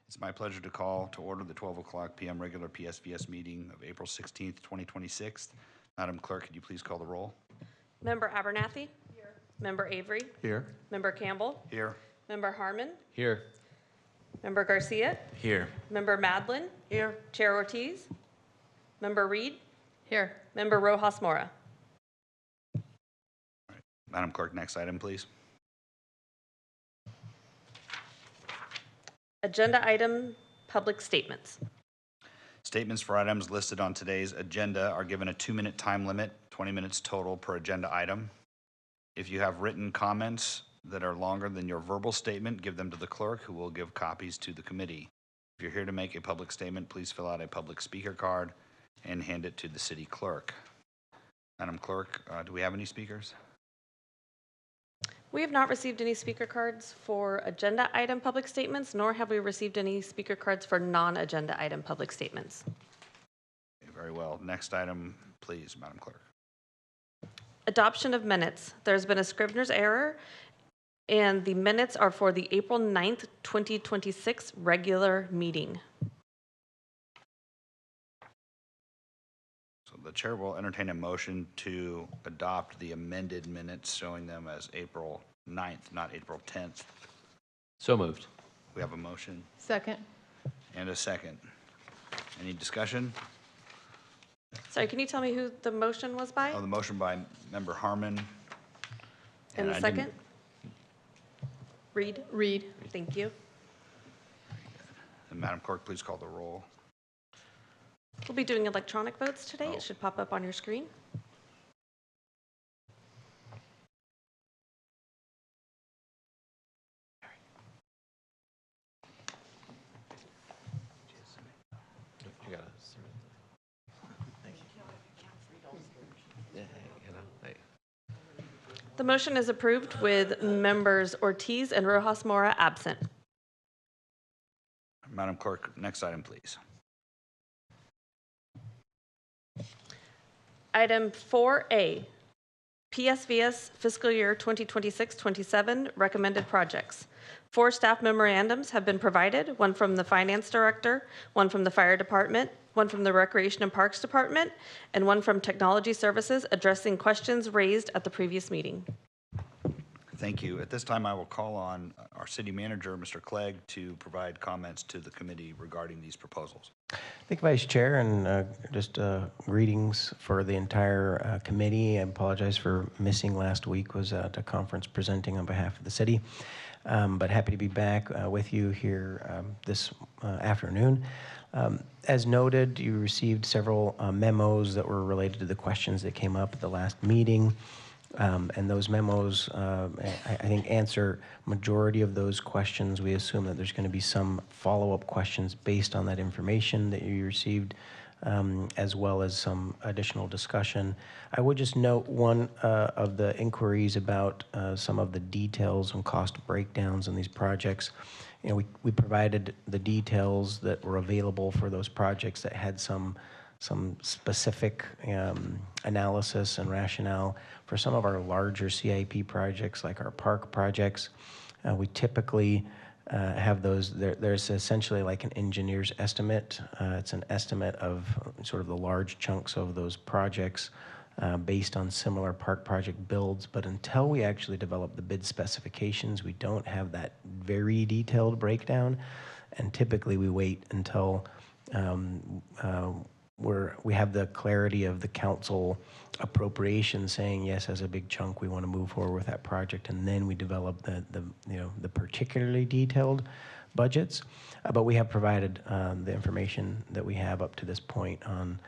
It's my pleasure to call to order the 12 o'clock p.m. regular PSVS meeting of April 16th, 2026. Madam Clerk, could you please call the roll? Member Abernathy? Here. Member Avery? Here. Member Campbell? Here. Member Harmon? Here. Member Garcia? Here. Member Madlin? Here. Chair Ortiz? Member Reed? Here. Member Rojas Mora? Madam Clerk, next item, please. Agenda item, public statements. Statements for items listed on today's agenda are given a 2-minute time limit, 20 minutes total per agenda item. If you have written comments that are longer than your verbal statement, give them to the clerk, who will give copies to the committee. If you're here to make a public statement, please fill out a public speaker card and hand it to the city clerk. Madam Clerk, do we have any speakers? We have not received any speaker cards for agenda item public statements, nor have we received any speaker cards for non-agenda item public statements. Okay, very well. Next item, please, Madam Clerk. Adoption of minutes. There's been a scrivener's error, and the minutes are for the April 9th, 2026 regular meeting. So the chair will entertain a motion to adopt the amended minutes showing them as April 9th, not April 10th. So moved. We have a motion Second. and a second. Any discussion? Sorry, can you tell me who the motion was by? Oh, the motion by Member Harmon. And the I second? didn't- Reed? Reed. Thank you. And Madam Clerk, please call the roll. We'll be doing electronic votes today. Oh. It should pop up on your screen. You got The motion is approved with members Ortiz and Rojas Mora absent. Madam Clerk, next item, please. Item 4A, PSVS fiscal year 2026-27 recommended projects. 4 staff memorandums have been provided, one from the finance director, one from the fire department, one from the recreation and parks department, and one from technology services addressing questions raised at the previous meeting. Thank you. At this time, I will call on our city manager, Mr. Clegg, to provide comments to the committee regarding these proposals. Thank you, Vice Chair, and just greetings for the entire committee. I apologize for missing last week. Was at a conference presenting on behalf of the city, but happy to be back with you here this afternoon. As noted, you received several memos that were related to the questions that came up at the last meeting. And those memos, I think, answer majority of those questions. We assume that there's going to be some follow-up questions based on that information that you received, as well as some additional discussion. I would just note one of the inquiries about some of the details and cost breakdowns on these projects. You know, we provided the details that were available for those projects that had some specific analysis and rationale. For some of our larger CIP projects, like our park projects, we typically have those. There's essentially like an engineer's estimate. It's an estimate of sort of the large chunks of those projects based on similar park project builds. But until we actually develop the bid specifications, we don't have that very detailed breakdown. And typically we wait until we have the clarity of the council appropriation saying yes, as a big chunk we want to move forward with that project, and then we develop the particularly detailed budgets. But we have provided the information that we have up to this point on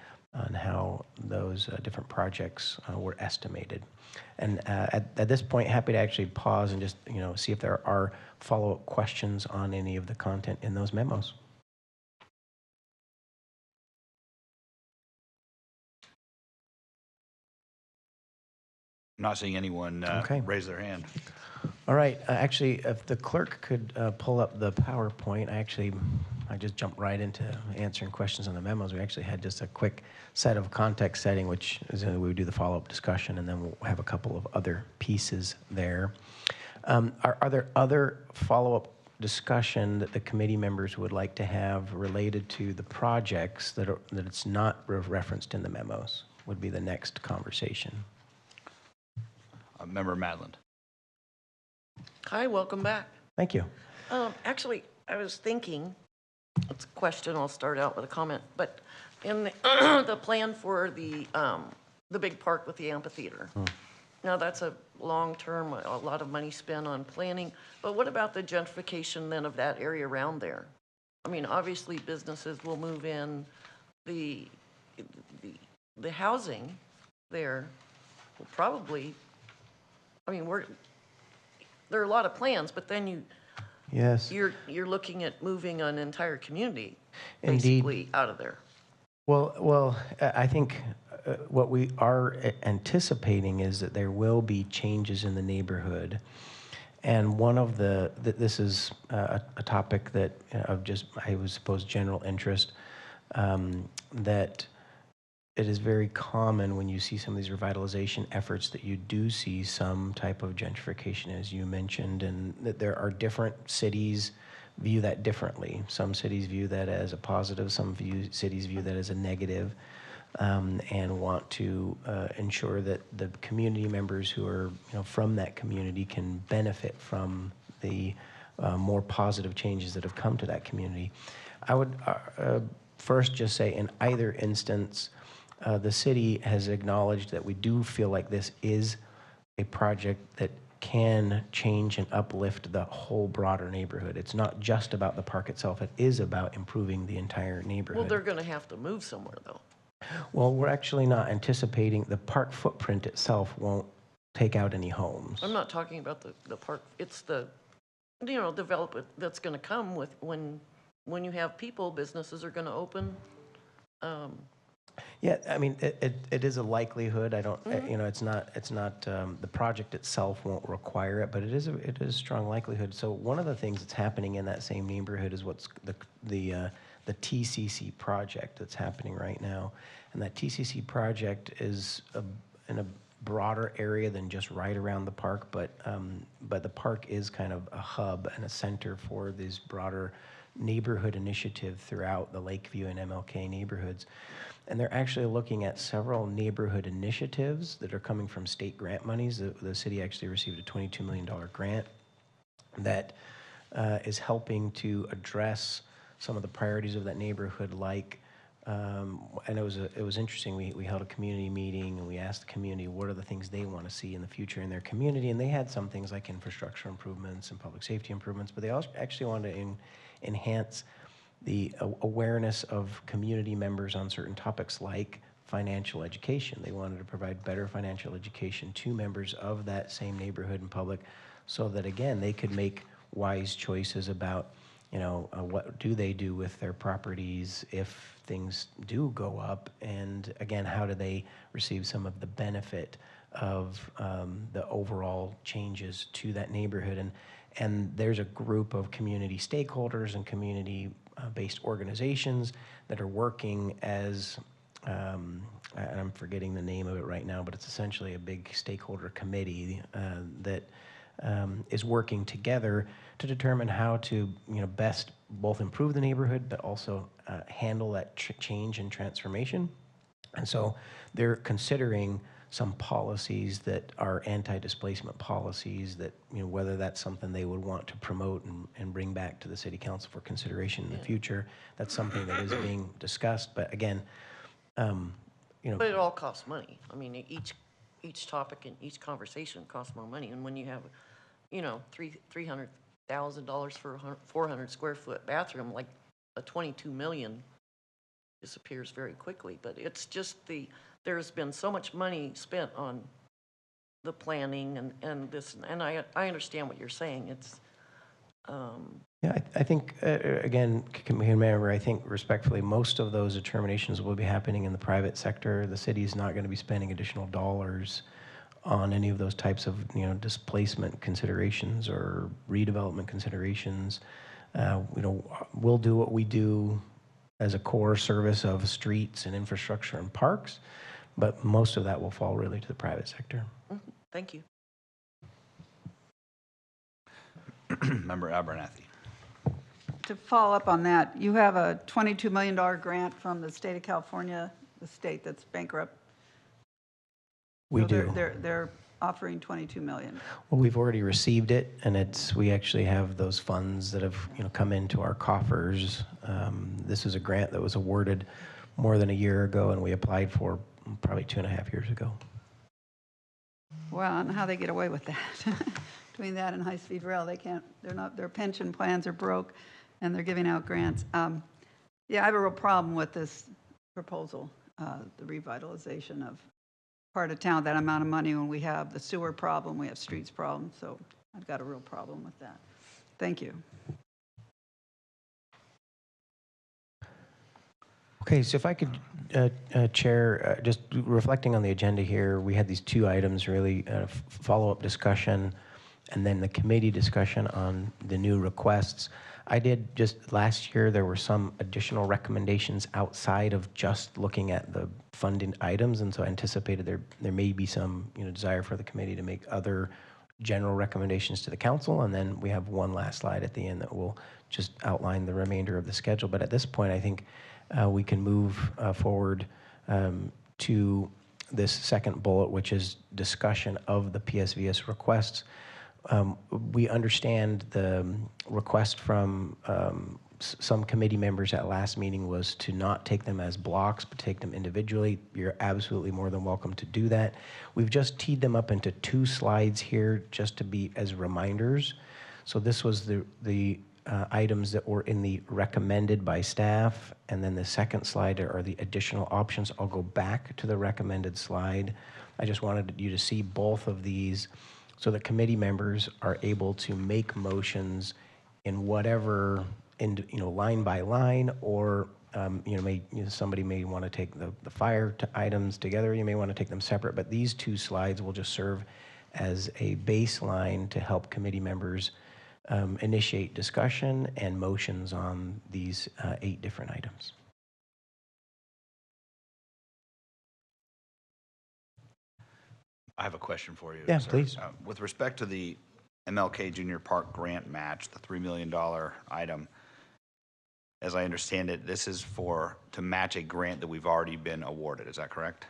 how those different projects were estimated. And at this point, happy to actually pause and just see if there are follow-up questions on any of the content in those memos. I'm not seeing anyone Okay. raise their hand. All right. Actually, if the clerk could pull up the PowerPoint, I just jumped right into answering questions on the memos. We actually had just a quick set of context setting, which is we would do the follow-up discussion, and then we'll have a couple of other pieces there. Are there other follow-up discussion that the committee members would like to have related to the projects that it's not referenced in the memos would be the next conversation. Member Madland. Hi, welcome back. Thank you. Actually, I was thinking, it's a question, I'll start out with a comment, but in the, the plan for the big park with the amphitheater. Now, that's a long-term, a lot of money spent on planning, but what about the gentrification then of that area around there? I mean, obviously, businesses will move in, the housing there will probably, I mean, there are a lot of plans, but then Yes. you're looking at moving an entire community Indeed. basically out of there. Well, I think what we are anticipating is that there will be changes in the neighborhood. And one of this is a topic that I would suppose, general interest, that it is very common when you see some of these revitalization efforts that you do see some type of gentrification, as you mentioned, and that there are different cities view that differently. Some cities view that as a positive, some cities view that as a negative, and want to ensure that the community members who are from that community can benefit from the more positive changes that have come to that community. I would first just say in either instance, the city has acknowledged that we do feel like this is a project that can change and uplift the whole broader neighborhood. It's not just about the park itself. It is about improving the entire neighborhood. Well, they're going to have to move somewhere, though. Well, we're actually not anticipating the park footprint itself won't take out any homes. I'm not talking about the park. It's the, development that's going to come with when you have people, businesses are going to open. Yeah, I mean, it is a likelihood. I don't, it's not, the project itself won't require it, but it is a strong likelihood. So one of the things that's happening in that same neighborhood is what's the TCC project that's happening right now. And that TCC project is in a broader area than just right around the park, but the park is kind of a hub and a center for this broader neighborhood initiative throughout the Lakeview and MLK neighborhoods. And they're actually looking at several neighborhood initiatives that are coming from state grant monies. The city actually received a $22 million grant that is helping to address some of the priorities of that neighborhood, like, and it was interesting. We held a community meeting and we asked the community what are the things they want to see in the future in their community, and they had some things like infrastructure improvements and public safety improvements, but they also actually wanted to enhance the awareness of community members on certain topics like financial education. They wanted to provide better financial education to members of that same neighborhood and public so that, again, they could make wise choices about, what do they do with their properties if things do go up, and again, how do they receive some of the benefit of the overall changes to that neighborhood. And there's a group of community stakeholders and community-based organizations that are working as, and I'm forgetting the name of it right now, but it's essentially a big stakeholder committee that is working together to determine how to best both improve the neighborhood, but also handle that change and transformation. And so they're considering some policies that are anti-displacement policies that, whether that's something they would want to promote and bring back to the city council for consideration in the future. That's something that is being discussed. But again, But it all costs money. I mean, each topic and each conversation costs more money. And when you have, $300,000 for a 400 square foot bathroom, like a $22 million disappears very quickly. But it's just there's been so much money spent on the planning and this, and I understand what you're saying. It's, Yeah, I think, again, remember, I think respectfully, most of those determinations will be happening in the private sector. The city's not going to be spending additional dollars on any of those types of, displacement considerations or redevelopment considerations. We'll do what we do as a core service of streets and infrastructure and parks, but most of that will fall really to the private sector. thank you. Member Abernathy. to follow up on that, you have a $22 million grant from the state of California, the state that's bankrupt. We So do. They're offering 22 million. Well, we've already received it, and we actually have those funds that have, come into our coffers. This is a grant that was awarded more than a year ago, and we applied for probably 2.5 years ago. Well, I don't know how they get away with that. Between that and high-speed rail, their pension plans are broke, and they're giving out grants. Yeah, I have a real problem with this proposal, the revitalization of part of town, that amount of money, when we have the sewer problem, we have streets problem, so I've got a real problem with that. Thank you. Okay, so if I could, Chair, just reflecting on the agenda here, we had these two items, really, follow-up discussion, and then the committee discussion on the new requests. I did just last year, there were some additional recommendations outside of just looking at the funding items, and so I anticipated there may be some desire for the committee to make other general recommendations to the council, and then we have one last slide at the end that will just outline the remainder of the schedule. But at this point, I think we can move forward to this second bullet, which is discussion of the PSVS requests. We understand the request from some committee members at last meeting was to not take them as blocks, but take them individually. You're absolutely more than welcome to do that. We've just teed them up into 2 slides here just to be as reminders. So this was the items that were in the recommended by staff, and then the second slide are the additional options. I'll go back to the recommended slide. I just wanted you to see both of these so that committee members are able to make motions in whatever, line by line, or somebody may want to take the fire items together. You may want to take them separate, but these 2 slides will just serve as a baseline to help committee members initiate discussion and motions on these 8 different items. I have a question for you. Yeah, sir. please. With respect to the MLK Junior Park grant match, the $3 million item, as I understand it, this is to match a grant that we've already been awarded. Is that correct?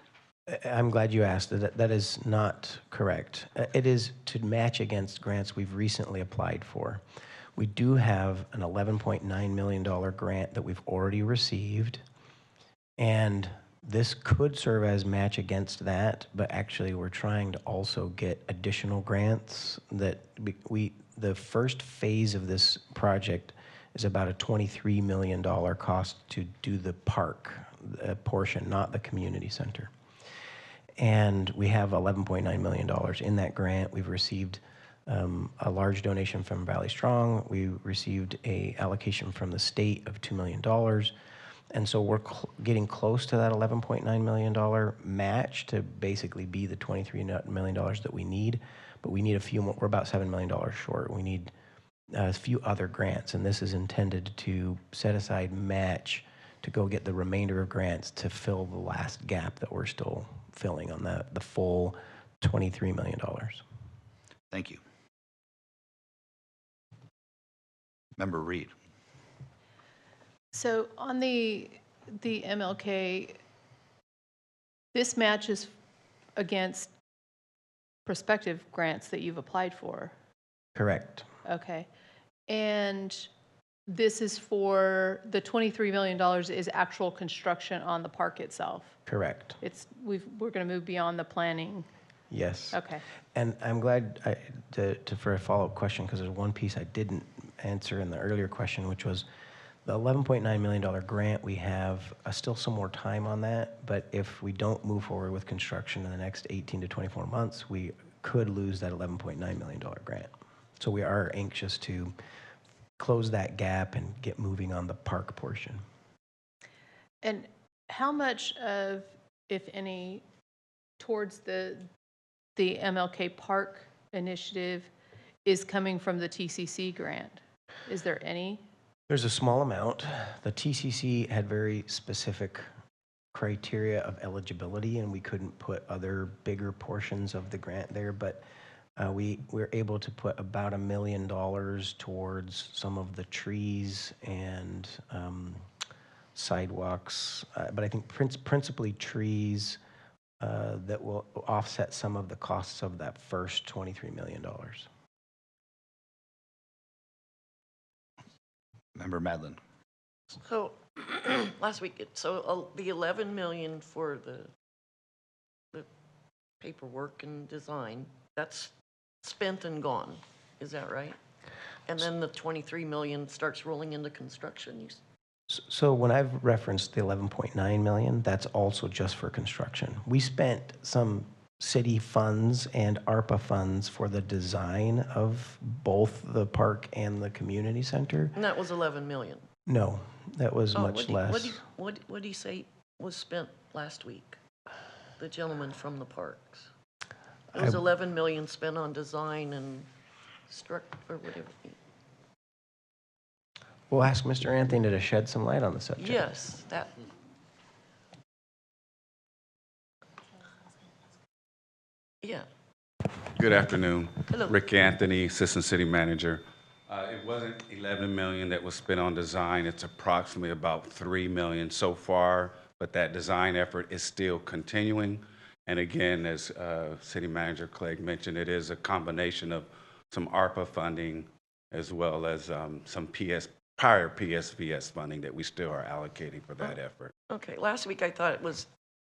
I'm glad you asked. That is not correct. It is to match against grants we've recently applied for. We do have an $11.9 million grant that we've already received, and this could serve as match against that, but actually we're trying to also get additional grants that the first phase of this project is about a $23 million cost to do the park portion, not the community center. And we have $11.9 million in that grant. We've received a large donation from Valley Strong. We received a allocation from the state of $2 million. And so we're getting close to that $11.9 million match to basically be the $23 million that we need. But we need a few more. We're about $7 million short. We need a few other grants. And this is intended to set aside match to go get the remainder of grants to fill the last gap that we're still filling on the full $23 million. Thank you. Member Reed. So on the MLK, this matches against prospective grants that you've applied for. Correct. Okay. And this is for the $23 million is actual construction on the park itself. Correct. We're going to move beyond the planning. Yes. Okay. And I'm glad for a follow-up question, because there's one piece I didn't answer in the earlier question, which was the $11.9 million grant. We have still some more time on that, but if we don't move forward with construction in the next 18 to 24 months, we could lose that $11.9 million grant. So we are anxious to close that gap and get moving on the park portion. And how much of, if any, towards the MLK Park initiative is coming from the TCC grant? Is there any? There's a small amount. The TCC had very specific criteria of eligibility, and we couldn't put other bigger portions of the grant there, but We were able to put about $1 million towards some of the trees and sidewalks, but I think principally trees that will offset some of the costs of that first $23 million. Member Madlin. So, last week, the 11 million for the paperwork and design, that's spent and gone, is that right? And then the 23 million starts rolling into construction, So when I've referenced the 11.9 million, that's also just for construction. We spent some city funds and ARPA funds for the design of both the park and the community center. and that was 11 million. No, that was much less. What do you say was spent last week? The gentleman from the parks. It was 11 million spent on design and or whatever. We'll ask Mr. Anthony to shed some light on the subject. Yes, that. Yeah. Good afternoon. Hello. Rick Anthony, Assistant City Manager. It wasn't 11 million that was spent on design. It's approximately about 3 million so far, but that design effort is still continuing. And again, as City Manager Clegg mentioned, it is a combination of some ARPA funding as well as some prior PSVS funding that we still are allocating for that effort. Okay, last week I thought it was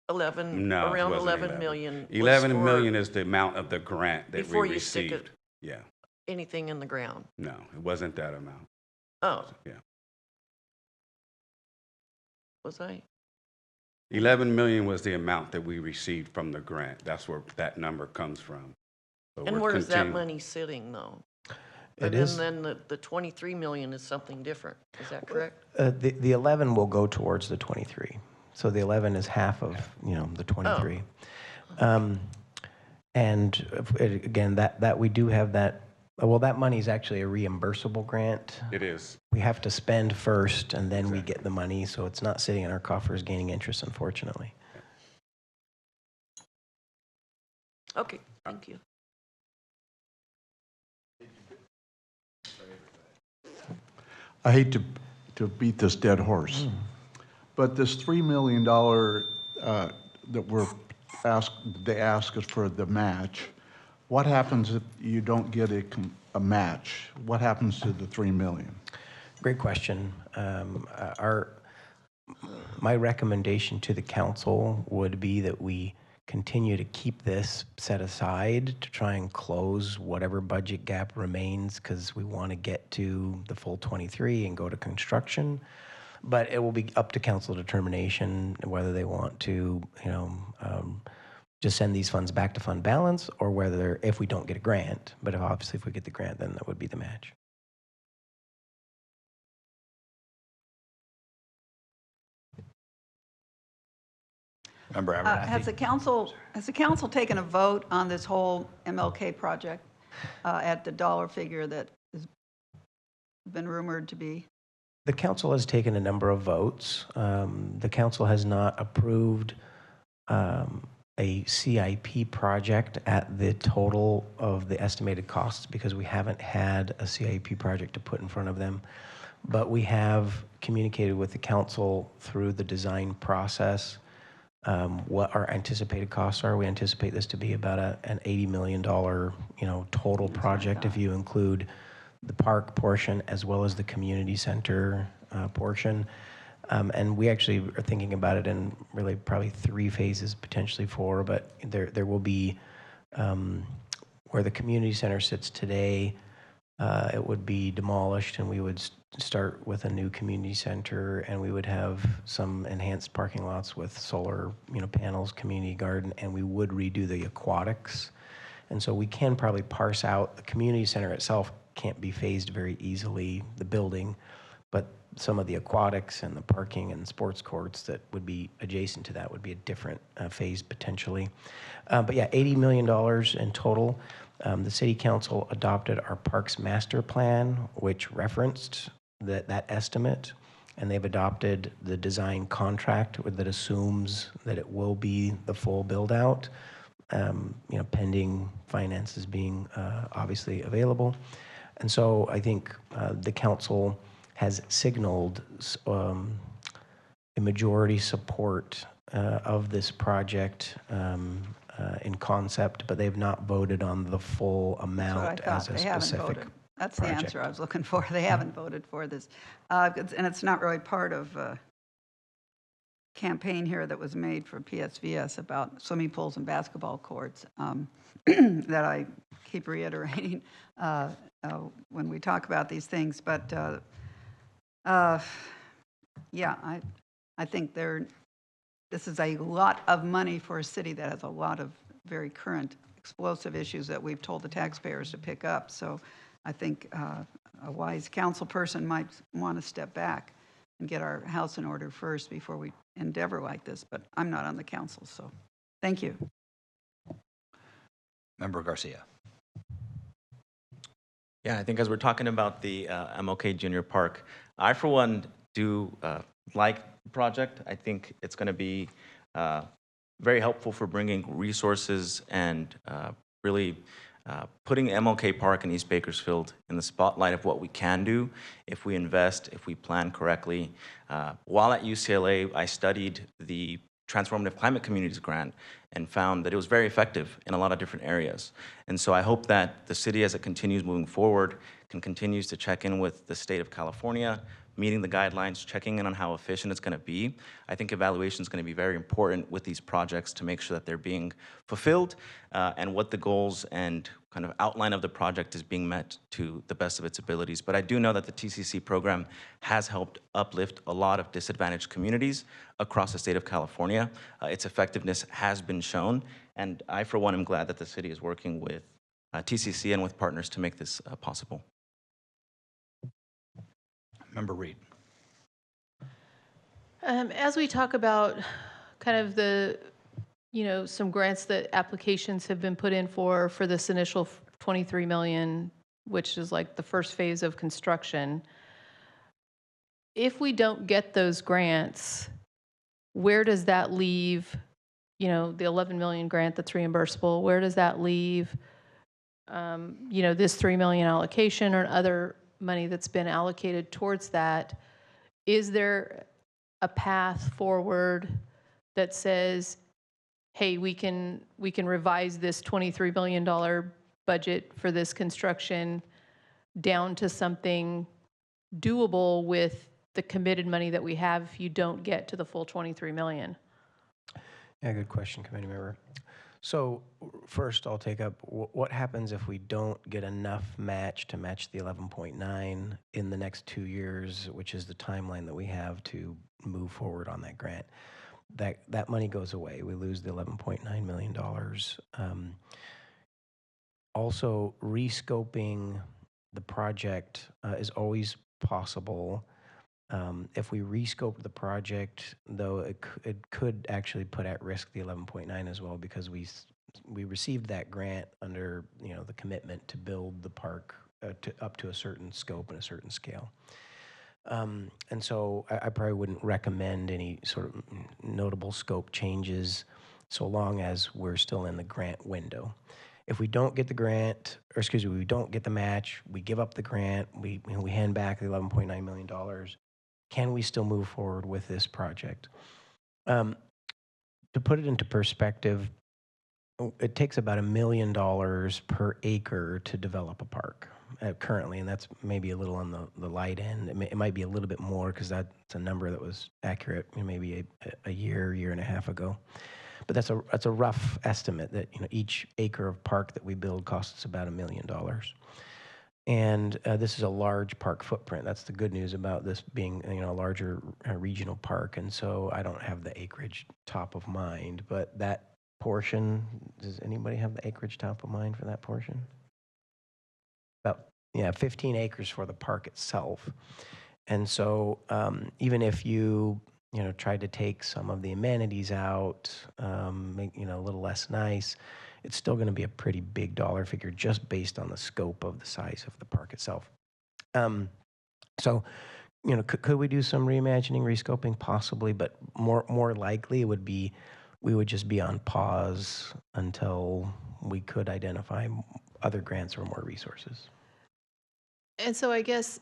11, No, it around wasn't 11 million. was 11 for million is the amount of the grant that Before we you stick received. it- Yeah, Anything in the ground. no, it wasn't that amount. Oh, Yeah. was I? 11 million was the amount that we received from the grant. That's where that number comes from. So And we're where is that continuing. money sitting, though? It And is. then the 23 million is something different. Is that correct? The 11 will go towards the 23. So the 11 is half of, the 23. And again, that we do have that, well, that money is actually a reimbursable grant. It is. We have to spend first and then we get the money, so it's not sitting in our coffers gaining interest, unfortunately. Okay, thank you. I hate to beat this dead horse, but this $3 million that they ask us for the match, what happens if you don't get a match? What happens to the $3 million? Great question. My recommendation to the council would be that we continue to keep this set aside to try and close whatever budget gap remains, because we want to get to the full 23 and go to construction. But it will be up to council determination whether they want to, just send these funds back to fund balance, or whether, if we don't get a grant, but obviously if we get the grant, then that would be the match. Member Has Abernathy. the council taken a vote on this whole MLK project at the dollar figure that has been rumored to be? The council has taken a number of votes. The council has not approved a CIP project at the total of the estimated costs, because we haven't had a CIP project to put in front of them. But we have communicated with the council through the design process what our anticipated costs are. We anticipate this to be about an $80 million, total project, if you include the park portion as well as the community center portion. And we actually are thinking about it in really probably 3 phases, potentially 4, but there will be, where the community center sits today, it would be demolished, and we would start with a new community center, and we would have some enhanced parking lots with solar, panels, community garden, and we would redo the aquatics. And so we can probably parse out, the community center itself can't be phased very easily, the building, but some of the aquatics and the parking and sports courts that would be adjacent to that would be a different phase potentially. But yeah, $80 million in total. The city council adopted our parks master plan, which referenced that estimate, and they've adopted the design contract that assumes that it will be the full build out. pending finances being obviously available. And so I think the council has signaled a majority support of this project in concept, but they've not voted on the full That's what I amount thought. as a They haven't specific voted. That's the project. answer I was looking for. They haven't voted for this. And it's not really part of a campaign here that was made for PSVS about swimming pools and basketball courts that I keep reiterating when we talk about these things. But yeah, I think this is a lot of money for a city that has a lot of very current explosive issues that we've told the taxpayers to pick up. So I think a wise council person might want to step back and get our house in order first before we endeavor like this. But I'm not on the council, so thank you. Member Garcia. Yeah, I think as we're talking about the MLK Junior Park, I, for one, do like the project. I think it's going to be very helpful for bringing resources and really putting MLK Park and East Bakersfield in the spotlight of what we can do if we invest, if we plan correctly. While at UCLA, I studied the Transformative Climate Communities grant and found that it was very effective in a lot of different areas. And so I hope that the city, as it continues moving forward, continues to check in with the state of California, meeting the guidelines, checking in on how efficient it's going to be. I think evaluation is going to be very important with these projects to make sure that they're being fulfilled and what the goals and kind of outline of the project is being met to the best of its abilities. But I do know that the TCC program has helped uplift a lot of disadvantaged communities across the state of California. Its effectiveness has been shown, and I, for one, am glad that the city is working with TCC and with partners to make this possible. Member Reed. As we talk about kind of the, some grants that applications have been put in for this initial 23 million, which is like the first phase of construction. If we don't get those grants, where does that leave, the 11 million grant that's reimbursable? Where does that leave, this 3 million allocation or other money that's been allocated towards that? Is there a path forward that says, hey, we can revise this $23 billion budget for this construction down to something doable with the committed money that we have if you don't get to the full 23 million? Yeah, good question, committee member. So first, I'll take up what happens if we don't get enough match to match the 11.9 in the next 2 years, which is the timeline that we have to move forward on that grant. That money goes away. We lose the $11.9 million. Also, rescoping the project is always possible. If we rescope the project, though, it could actually put at risk the 11.9 as well, because we received that grant under the commitment to build the park up to a certain scope and a certain scale. And so I probably wouldn't recommend any sort of notable scope changes so long as we're still in the grant window. If we don't get the grant, or excuse me, we don't get the match, we give up the grant, we hand back the $11.9 million, can we still move forward with this project? To put it into perspective, it takes about $1 million per acre to develop a park currently, and that's maybe a little on the light end. It might be a little bit more because that's a number that was accurate maybe a year and a half ago. But that's a rough estimate that each acre of park that we build costs about $1 million. And this is a large park footprint. That's the good news about this being a larger regional park. And so I don't have the acreage top of mind, but that portion, does anybody have the acreage top of mind for that portion? About 15 acres for the park itself. And so even if you tried to take some of the amenities out, make a little less nice, it's still going to be a pretty big dollar figure just based on the scope of the size of the park itself. So, could we do some reimagining, rescoping? Possibly, but more likely it would be we would just be on pause until we could identify other grants or more resources. And so I guess,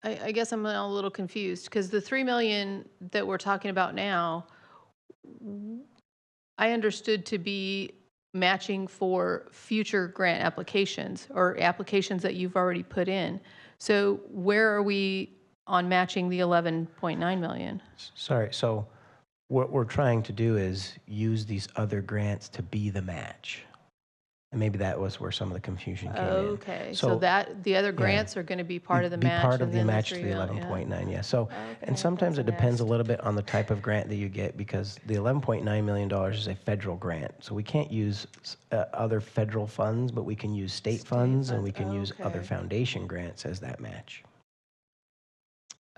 I guess I'm a little confused, because the 3 million that we're talking about now, I understood to be matching for future grant applications or applications that you've already put in. So where are we on matching the 11.9 million? Sorry, so what we're trying to do is use these other grants to be the match. And maybe that was where some of the confusion came in. Okay, so that, the other grants are going to be part of the Be match? part of and the then match to 3 the million, yeah. 11.9, yeah. So, Okay, and sometimes it that's a depends a mess. little bit on the type of grant that you get, because the $11.9 million is a federal grant. So we can't use other federal funds, but we can use state funds, and we can use other Okay. foundation grants as that match.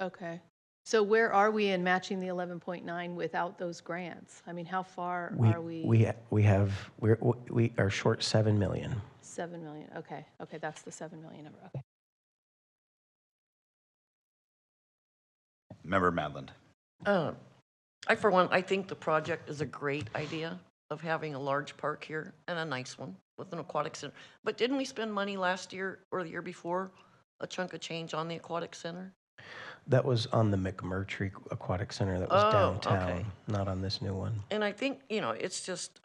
Okay. So where are we in matching the 11.9 without those grants? I mean, how far are we? We are short 7 million. 7 million, okay, okay, that's the 7 million number, okay. Member Madland. For one, I think the project is a great idea of having a large park here and a nice one with an aquatic center. But didn't we spend money last year or the year before, a chunk of change on the aquatic center? That was on the McMurtry Aquatic Center that was Oh, downtown, okay. not on this new one. And I think, it's just,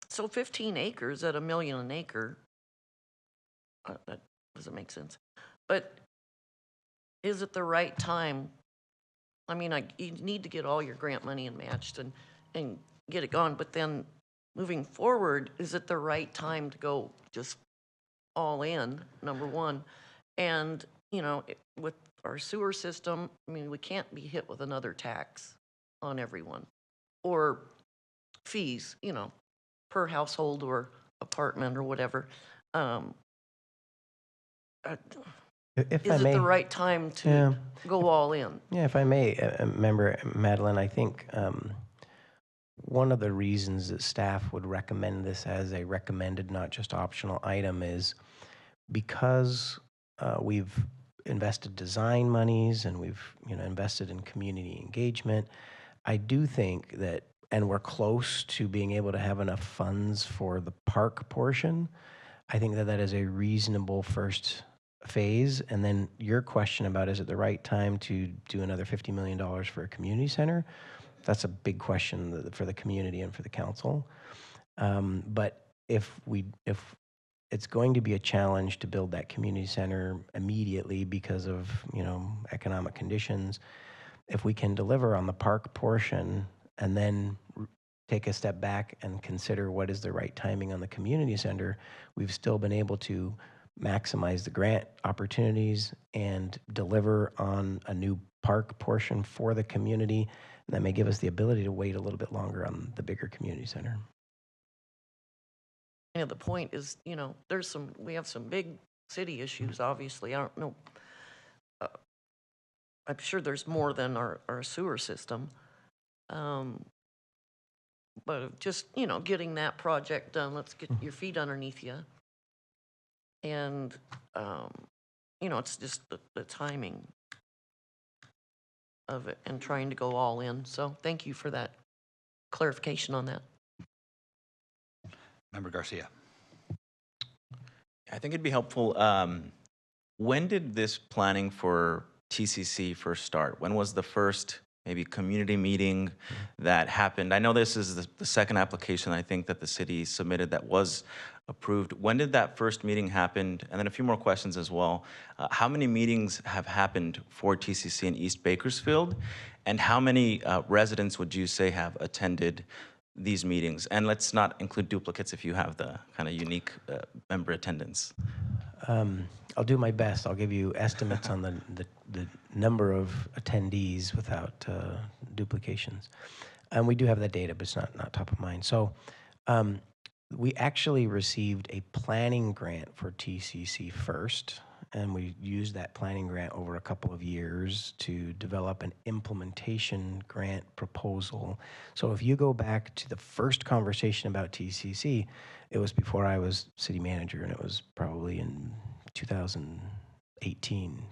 so 15 acres at $1 million an acre, that doesn't make sense. But is it the right time? I mean, you need to get all your grant money and matched and get it gone, but then moving forward, is it the right time to go just all in, number one? And, with our sewer system, I mean, we can't be hit with another tax on everyone or fees, per household or apartment or whatever. If Is I it may, the right time to Yeah. go all in? Yeah, if I may, Member Madeline, I think one of the reasons that staff would recommend this as a recommended, not just optional item is because we've invested design monies and we've invested in community engagement. I do think that, and we're close to being able to have enough funds for the park portion. I think that is a reasonable first phase. And then your question about, is it the right time to do another $50 million for a community center? That's a big question for the community and for the council. But if it's going to be a challenge to build that community center immediately because of economic conditions, if we can deliver on the park portion and then take a step back and consider what is the right timing on the community center, we've still been able to maximize the grant opportunities and deliver on a new park portion for the community. And that may give us the ability to wait a little bit longer on the bigger community center. The point is, we have some big city issues, obviously. I don't know. I'm sure there's more than our sewer system. But just, getting that project done, let's get your feet underneath you. And, it's just the timing of it and trying to go all in. So thank you for that clarification on that. Member Garcia. I think it'd be helpful. When did this planning for TCC first start? When was the first maybe community meeting that happened? I know this is the second application I think that the city submitted that was approved. When did that first meeting happen? And then a few more questions as well. How many meetings have happened for TCC in East Bakersfield? And how many residents would you say have attended these meetings? And let's not include duplicates if you have the kind of unique member attendance. I'll do my best. I'll give you estimates on the number of attendees without duplications. And we do have that data, but it's not top of mind. So we actually received a planning grant for TCC first, and we used that planning grant over a couple of years to develop an implementation grant proposal. So if you go back to the first conversation about TCC, it was before I was city manager, and it was probably in 2018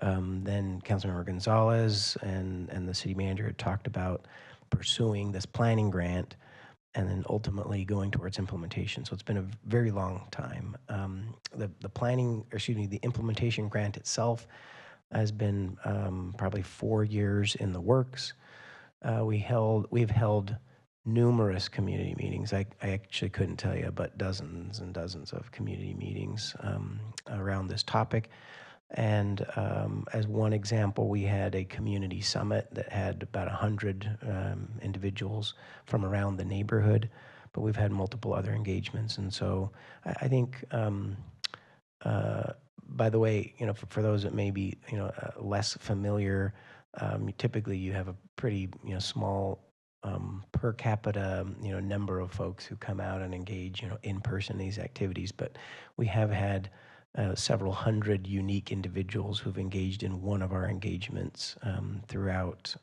then Councilmember Gonzalez and the city manager had talked about pursuing this planning grant and then ultimately going towards implementation. So it's been a very long time. The implementation grant itself has been probably 4 years in the works. We've held numerous community meetings. I actually couldn't tell you, but dozens and dozens of community meetings around this topic. And as one example, we had a community summit that had about 100 individuals from around the neighborhood, but we've had multiple other engagements. And so I think, by the way, for those that may be, less familiar, typically you have a pretty, small per capita, number of folks who come out and engage, in person in these activities. But we have had several hundred unique individuals who've engaged in one of our engagements throughout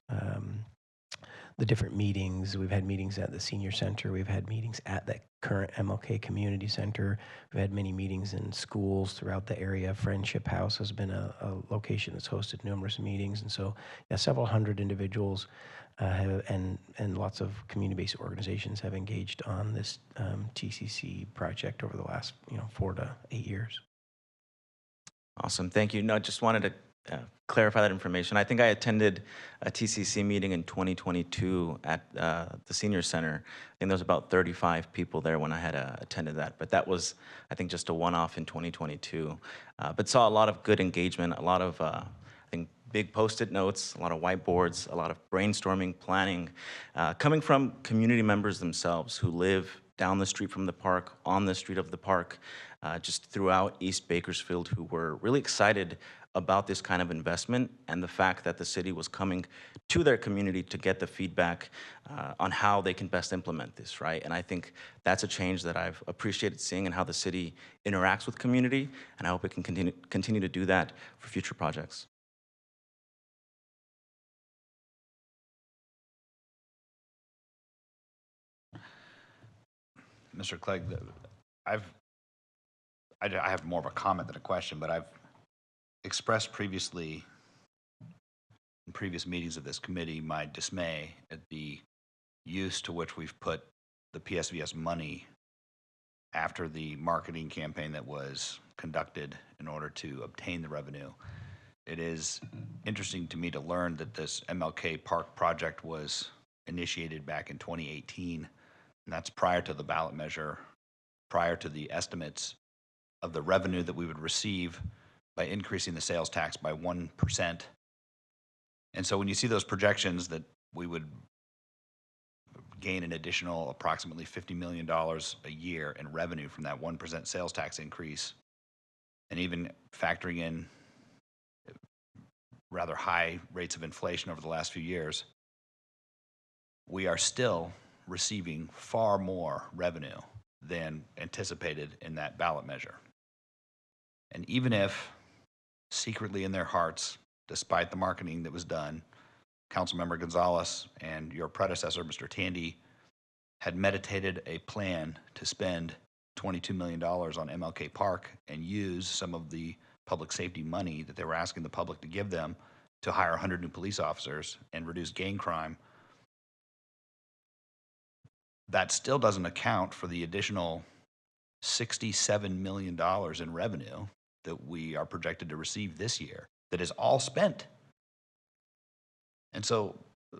the different meetings. We've had meetings at the senior center. We've had meetings at the current MLK Community Center. We've had many meetings in schools throughout the area. Friendship House has been a location that's hosted numerous meetings. And so, yeah, several hundred individuals and lots of community-based organizations have engaged on this TCC project over the last 4 to 8 years. Awesome, thank you. No, I just wanted to clarify that information. I think I attended a TCC meeting in 2022 at the Senior Center. I think there was about 35 people there when I had attended that, but that was, I think, just a one-off in 2022. But saw a lot of good engagement, a lot of, I think, big Post-it notes, a lot of whiteboards, a lot of brainstorming, planning, coming from community members themselves who live down the street from the park, on the street of the park, just throughout East Bakersfield, who were really excited about this kind of investment and the fact that the city was coming to their community to get the feedback on how they can best implement this, right? And I think that's a change that I've appreciated seeing in how the city interacts with community, and I hope it can continue to do that for future projects. Mr. Clegg, I have more of a comment than a question, but I've expressed previously in previous meetings of this committee my dismay at the use to which we've put the PSVS money after the marketing campaign that was conducted in order to obtain the revenue. It is interesting to me to learn that this MLK Park project was initiated back in 2018, and that's prior to the ballot measure, prior to the estimates of the revenue that we would receive by increasing the sales tax by 1%. And so when you see those projections that we would gain an additional approximately $50 million a year in revenue from that 1% sales tax increase, and even factoring in rather high rates of inflation over the last few years, we are still receiving far more revenue than anticipated in that ballot measure. And even if secretly in their hearts, despite the marketing that was done, Councilmember Gonzalez and your predecessor, Mr. Tandy, had meditated a plan to spend $22 million on MLK Park and use some of the public safety money that they were asking the public to give them to hire 100 new police officers and reduce gang crime, that still doesn't account for the additional $67 million in revenue that we are projected to receive this year that is all spent. And so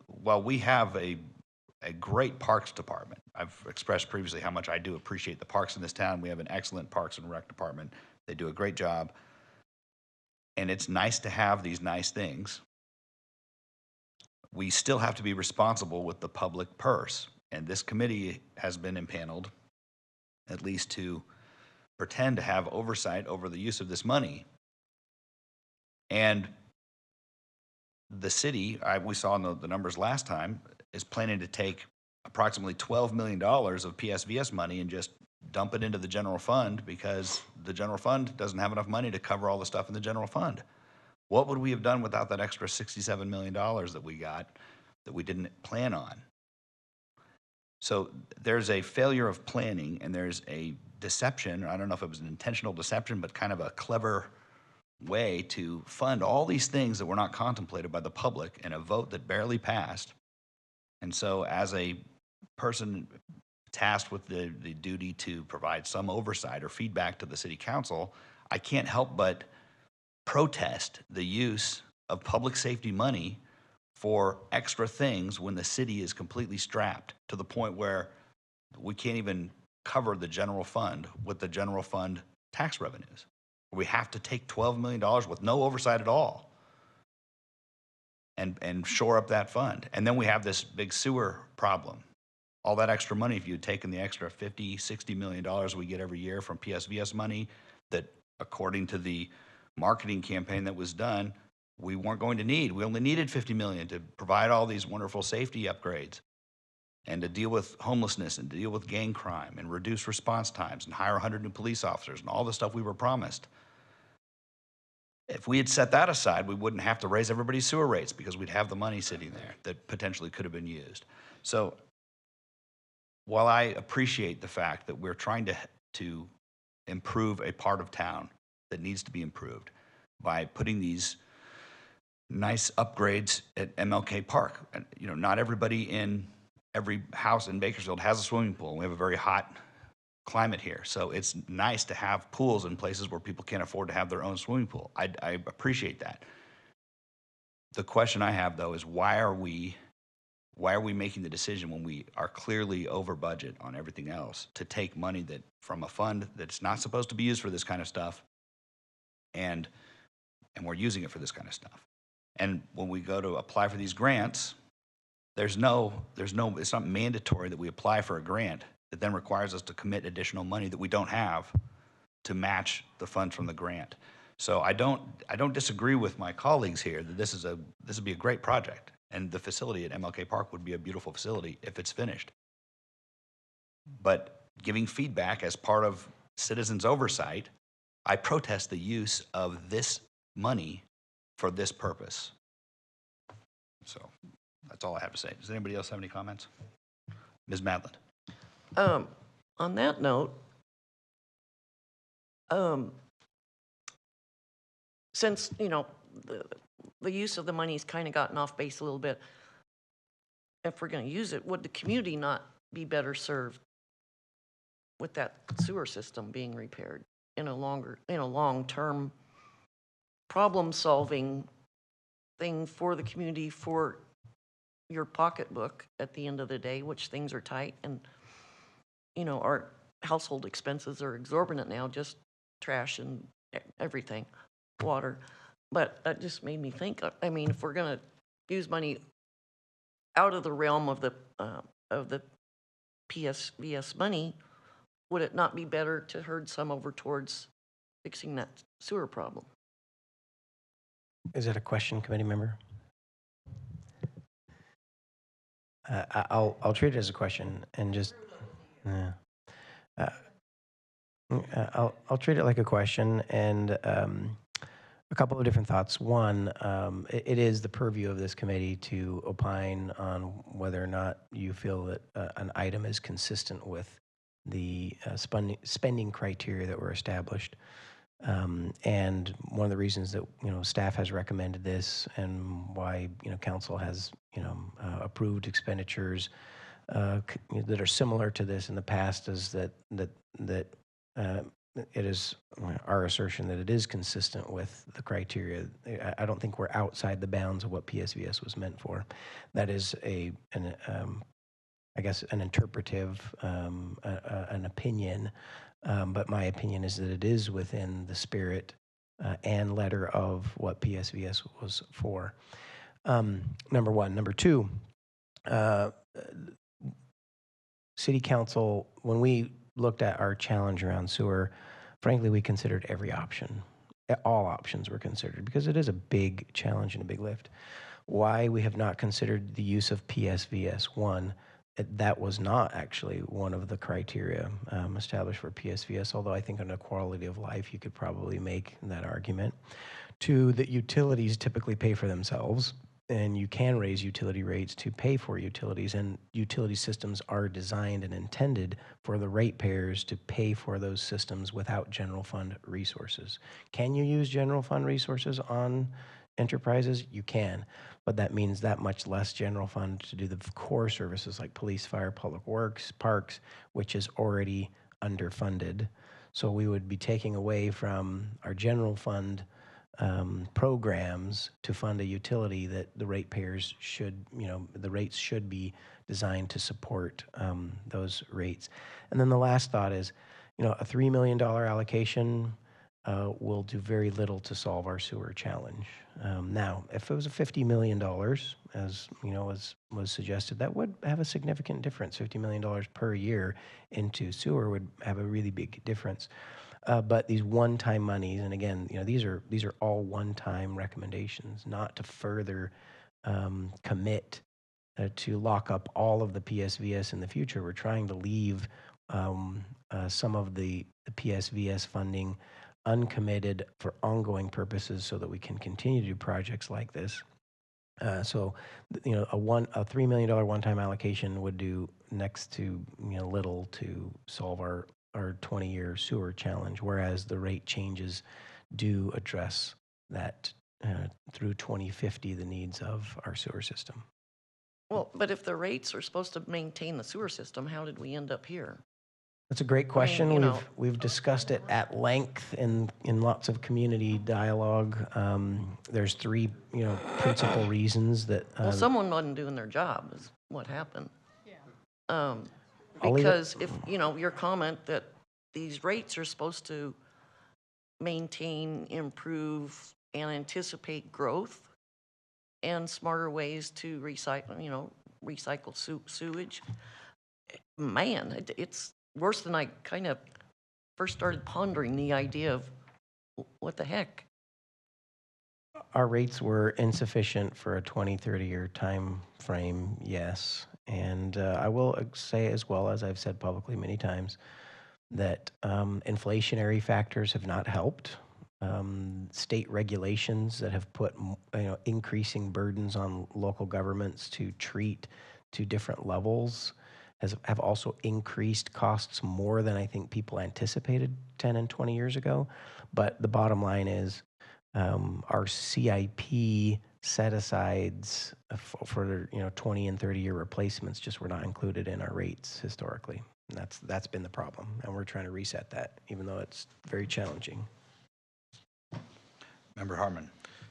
while we have a great parks department, I've expressed previously how much I do appreciate the parks in this town. We have an excellent Parks and Rec department. They do a great job. And it's nice to have these nice things. We still have to be responsible with the public purse. And this committee has been impaneled, at least to pretend to have oversight over the use of this money. And the city, we saw in the numbers last time, is planning to take approximately $12 million of PSVS money and just dump it into the general fund because the general fund doesn't have enough money to cover all the stuff in the general fund. What would we have done without that extra $67 million that we got that we didn't plan on? So there's a failure of planning and there's a deception. I don't know if it was an intentional deception, but kind of a clever way to fund all these things that were not contemplated by the public in a vote that barely passed And so as a person tasked with the duty to provide some oversight or feedback to the city council, I can't help but protest the use of public safety money for extra things when the city is completely strapped to the point where we can't even cover the general fund with the general fund tax revenues. We have to take $12 million with no oversight at all and shore up that fund. And then we have this big sewer problem. All that extra money, if you'd taken the extra $50, $60 million we get every year from PSVS money that, according to the marketing campaign that was done, we weren't going to need. We only needed $50 million to provide all these wonderful safety upgrades and to deal with homelessness and to deal with gang crime and reduce response times and hire 100 new police officers and all the stuff we were promised. If we had set that aside, we wouldn't have to raise everybody's sewer rates because we'd have the money sitting there that potentially could have been used. So while I appreciate the fact that we're trying to improve a part of town that needs to be improved by putting these nice upgrades at MLK Park, and not everybody in every house in Bakersfield has a swimming pool. We have a very hot climate here, so it's nice to have pools in places where people can't afford to have their own swimming pool. I appreciate that. The question I have, though, is why are we making the decision when we are clearly over budget on everything else to take money that from a fund that's not supposed to be used for this kind of stuff, and we're using it for this kind of stuff. And when we go to apply for these grants, it's not mandatory that we apply for a grant that then requires us to commit additional money that we don't have to match the funds from the grant. So I don't disagree with my colleagues here that this would be a great project, and the facility at MLK Park would be a beautiful facility if it's finished. But giving feedback as part of citizens' oversight, I protest the use of this money for this purpose. So that's all I have to say. Does anybody else have any comments? Ms. Madlin. On that note, since, the use of the money's kind of gotten off base a little bit, if we're going to use it, would the community not be better served with that sewer system being repaired in a long-term problem-solving thing for the community, for your pocketbook at the end of the day, which things are tight, and our household expenses are exorbitant now, just trash and everything, water. But that just made me think, if we're going to use money out of the realm of the PSVS money, would it not be better to herd some over towards fixing that sewer problem? Is that a question, committee member? I'll treat it as a question and just, I'll treat it like a question and a couple of different thoughts. One, it is the purview of this committee to opine on whether or not you feel that an item is consistent with the spending criteria that were established. And one of the reasons that staff has recommended this and why council has approved expenditures that are similar to this in the past is that it is our assertion that it is consistent with the criteria. I don't think we're outside the bounds of what PSVS was meant for. That is an interpretive, an opinion. But my opinion is that it is within the spirit and letter of what PSVS was for. Number one. Number two, City Council, when we looked at our challenge around sewer, frankly, we considered every option. All options were considered because it is a big challenge and a big lift. Why we have not considered the use of PSVS? One, that was not actually one of the criteria established for PSVS, although I think on a quality of life, you could probably make that argument. Two, that utilities typically pay for themselves, and you can raise utility rates to pay for utilities, and utility systems are designed and intended for the ratepayers to pay for those systems without general fund resources. Can you use general fund resources on enterprises, you can, but that means that much less general fund to do the core services like police, fire, public works, parks, which is already underfunded. So we would be taking away from our general fund programs to fund a utility that the ratepayers should, the rates should be designed to support those rates. And then the last thought is, a $3 million allocation will do very little to solve our sewer challenge. Now, if it was a $50 million, as was suggested, that would have a significant difference. $50 million per year into sewer would have a really big difference. But these one-time monies, and again, these are all one-time recommendations, not to further commit to lock up all of the PSVS in the future. We're trying to leave some of the PSVS funding uncommitted for ongoing purposes so that we can continue to do projects like this. So, a $3 million one-time allocation would do next to little to solve our 20-year sewer challenge, whereas the rate changes do address that through 2050, the needs of our sewer system. Well, but if the rates are supposed to maintain the sewer system, how did we end up here? That's a great question. you know- We've discussed it at length in lots of community dialogue. There's three principal reasons that. Well, someone wasn't doing their job is what happened. Yeah. I'll leave it- Because if, your comment that these rates are supposed to maintain, improve, and anticipate growth and smarter ways to recycle sewage, man, it's worse than I kind of first started pondering the idea of what the heck. Our rates were insufficient for a 20, 30-year time frame, yes. And I will say as well, as I've said publicly many times, that inflationary factors have not helped. State regulations that have put increasing burdens on local governments to treat to different levels have also increased costs more than I think people anticipated 10 and 20 years ago. But the bottom line is our CIP set-asides for 20 and 30-year replacements just were not included in our rates historically. And that's been the problem, and we're trying to reset that, even though it's very challenging. Member Harmon.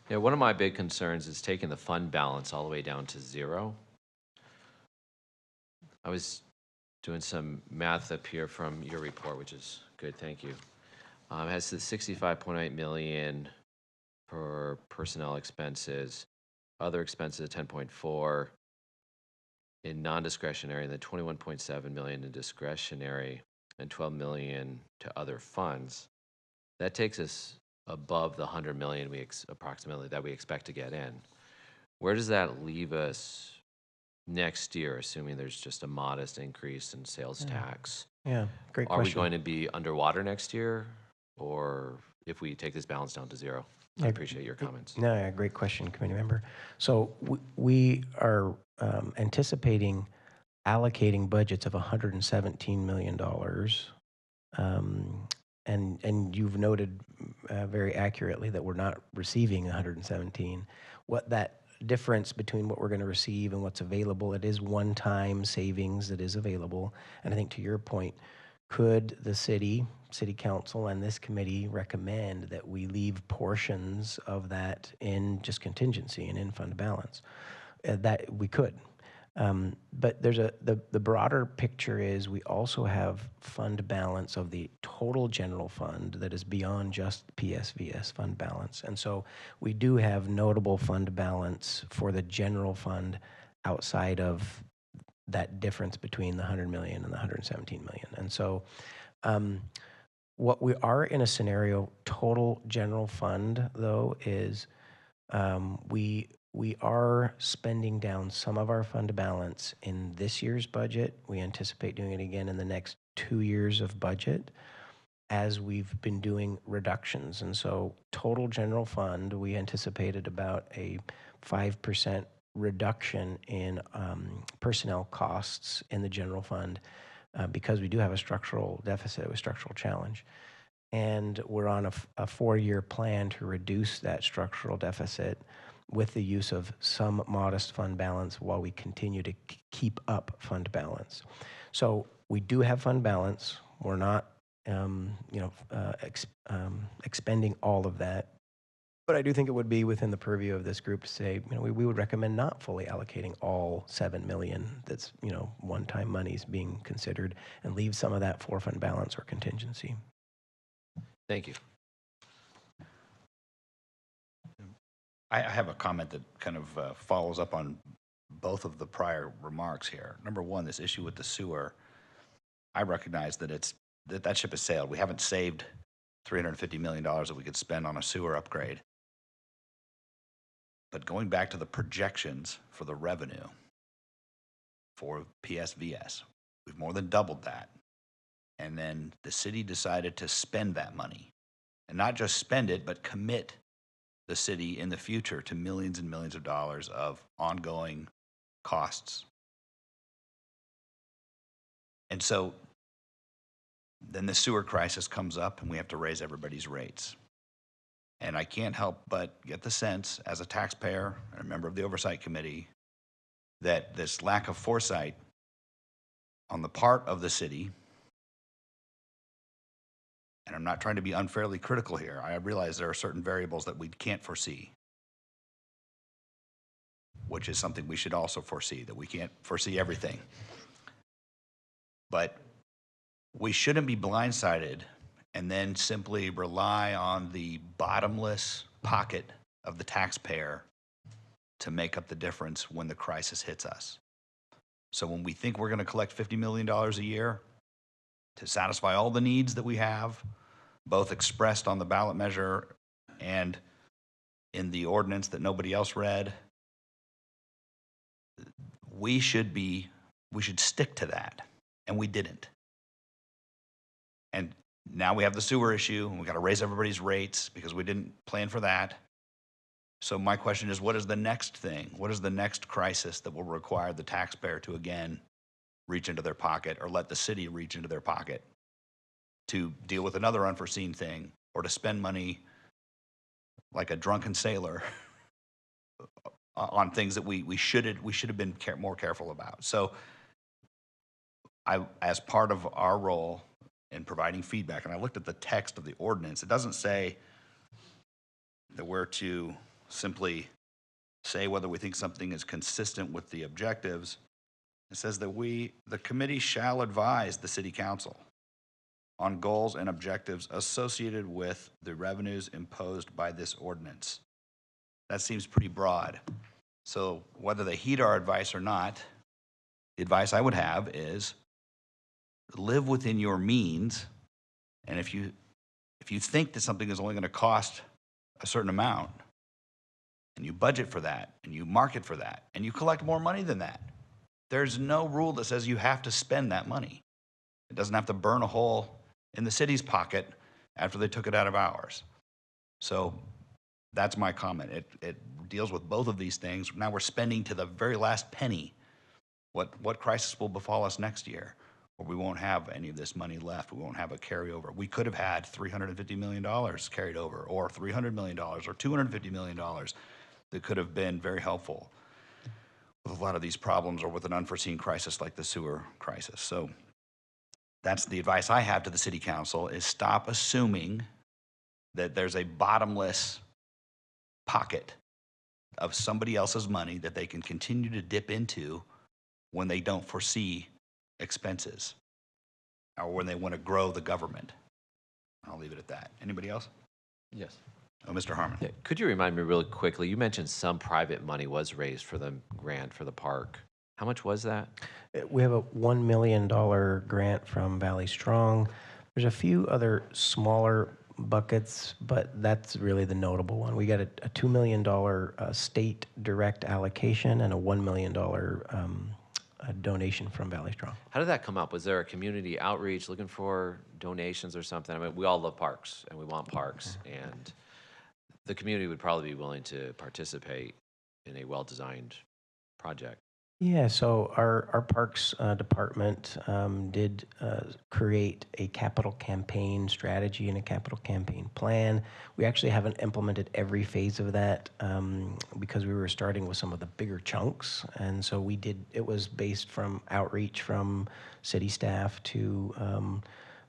Yeah, one of my big concerns is taking the fund balance all the way down to zero. I was doing some math up here from your report, which is good, thank you. It has the 65.8 million for personnel expenses, other expenses 10.4 in non-discretionary, and then 21.7 million in discretionary, and 12 million to other funds. That takes us above the 100 million approximately that we expect to get in. Where does that leave us next year, assuming there's just a modest increase in sales tax? Yeah, great Are question. we going to be underwater next year, or if we take this balance down to zero? I appreciate your comments. No, yeah, great question, committee member. So we are anticipating allocating budgets of $117 million. And you've noted very accurately that we're not receiving 117. What that difference between what we're going to receive and what's available, it is one-time savings that is available. And I think to your point, could the city council and this committee recommend that we leave portions of that in just contingency and in fund balance? That we could. But there's the broader picture is we also have fund balance of the total general fund that is beyond just PSVS fund balance. And so we do have notable fund balance for the general fund outside of that difference between the 100 million and the 117 million. And so what we are in a scenario, total general fund, though, is we are spending down some of our fund balance in this year's budget. We anticipate doing it again in the next 2 years of budget as we've been doing reductions. And so total general fund, we anticipated about a 5% reduction in personnel costs in the general fund because we do have a structural deficit, a structural challenge. and we're on a 4-year plan to reduce that structural deficit with the use of some modest fund balance while we continue to keep up fund balance. So we do have fund balance. We're not, expending all of that. But I do think it would be within the purview of this group to say, we would recommend not fully allocating all 7 million that's, one-time monies being considered, and leave some of that for fund balance or contingency. Thank you. I have a comment that kind of follows up on both of the prior remarks here. Number one, this issue with the sewer, I recognize that that ship has sailed. We haven't saved $350 million that we could spend on a sewer upgrade. But going back to the projections for the revenue for PSVS, we've more than doubled that. And then the city decided to spend that money, and not just spend it, but commit the city in the future to millions and millions of dollars of ongoing costs. And so then the sewer crisis comes up and we have to raise everybody's rates. And I can't help but get the sense, as a taxpayer and a member of the Oversight Committee, that this lack of foresight on the part of the city, and I'm not trying to be unfairly critical here, I realize there are certain variables that we can't foresee, which is something we should also foresee, that we can't foresee everything. But we shouldn't be blindsided and then simply rely on the bottomless pocket of the taxpayer to make up the difference when the crisis hits us. So when we think we're going to collect $50 million a year to satisfy all the needs that we have, both expressed on the ballot measure and in the ordinance that nobody else read, we should stick to that, and we didn't. And now we have the sewer issue, and we got to raise everybody's rates because we didn't plan for that. So my question is, what is the next thing? What is the next crisis that will require the taxpayer to again reach into their pocket, or let the city reach into their pocket to deal with another unforeseen thing, or to spend money like a drunken sailor on things that we should have been more careful about? So as part of our role in providing feedback, and I looked at the text of the ordinance, it doesn't say that we're to simply say whether we think something is consistent with the objectives. It says that the committee shall advise the city council on goals and objectives associated with the revenues imposed by this ordinance. That seems pretty broad. So whether they heed our advice or not, the advice I would have is live within your means. And if you think that something is only going to cost a certain amount, and you budget for that, and you market for that, and you collect more money than that, there's no rule that says you have to spend that money. It doesn't have to burn a hole in the city's pocket after they took it out of ours. So that's my comment. It deals with both of these things. Now we're spending to the very last penny. What crisis will befall us next year, where we won't have any of this money left? We won't have a carryover. We could have had $350 million carried over, or $300 million, or $250 million that could have been very helpful with a lot of these problems, or with an unforeseen crisis like the sewer crisis. So that's the advice I have to the city council, is stop assuming that there's a bottomless pocket of somebody else's money that they can continue to dip into when they don't foresee expenses, or when they want to grow the government. I'll leave it at that. Anybody else? Yes. Oh, Mr. Harmon. Yeah. Could you remind me really quickly, you mentioned some private money was raised for the grant for the park. How much was that? We have a $1 million grant from Valley Strong. There's a few other smaller buckets, but that's really the notable one. We got a $2 million state direct allocation and a $1 million a donation from Valley Strong. How did that come up? Was there a community outreach looking for donations or something? I mean, we all love parks and we want parks, and the community would probably be willing to participate in a well-designed project. Yeah, so our Parks Department did create a capital campaign strategy and a capital campaign plan. We actually haven't implemented every phase of that because we were starting with some of the bigger chunks. And so it was based from outreach from city staff to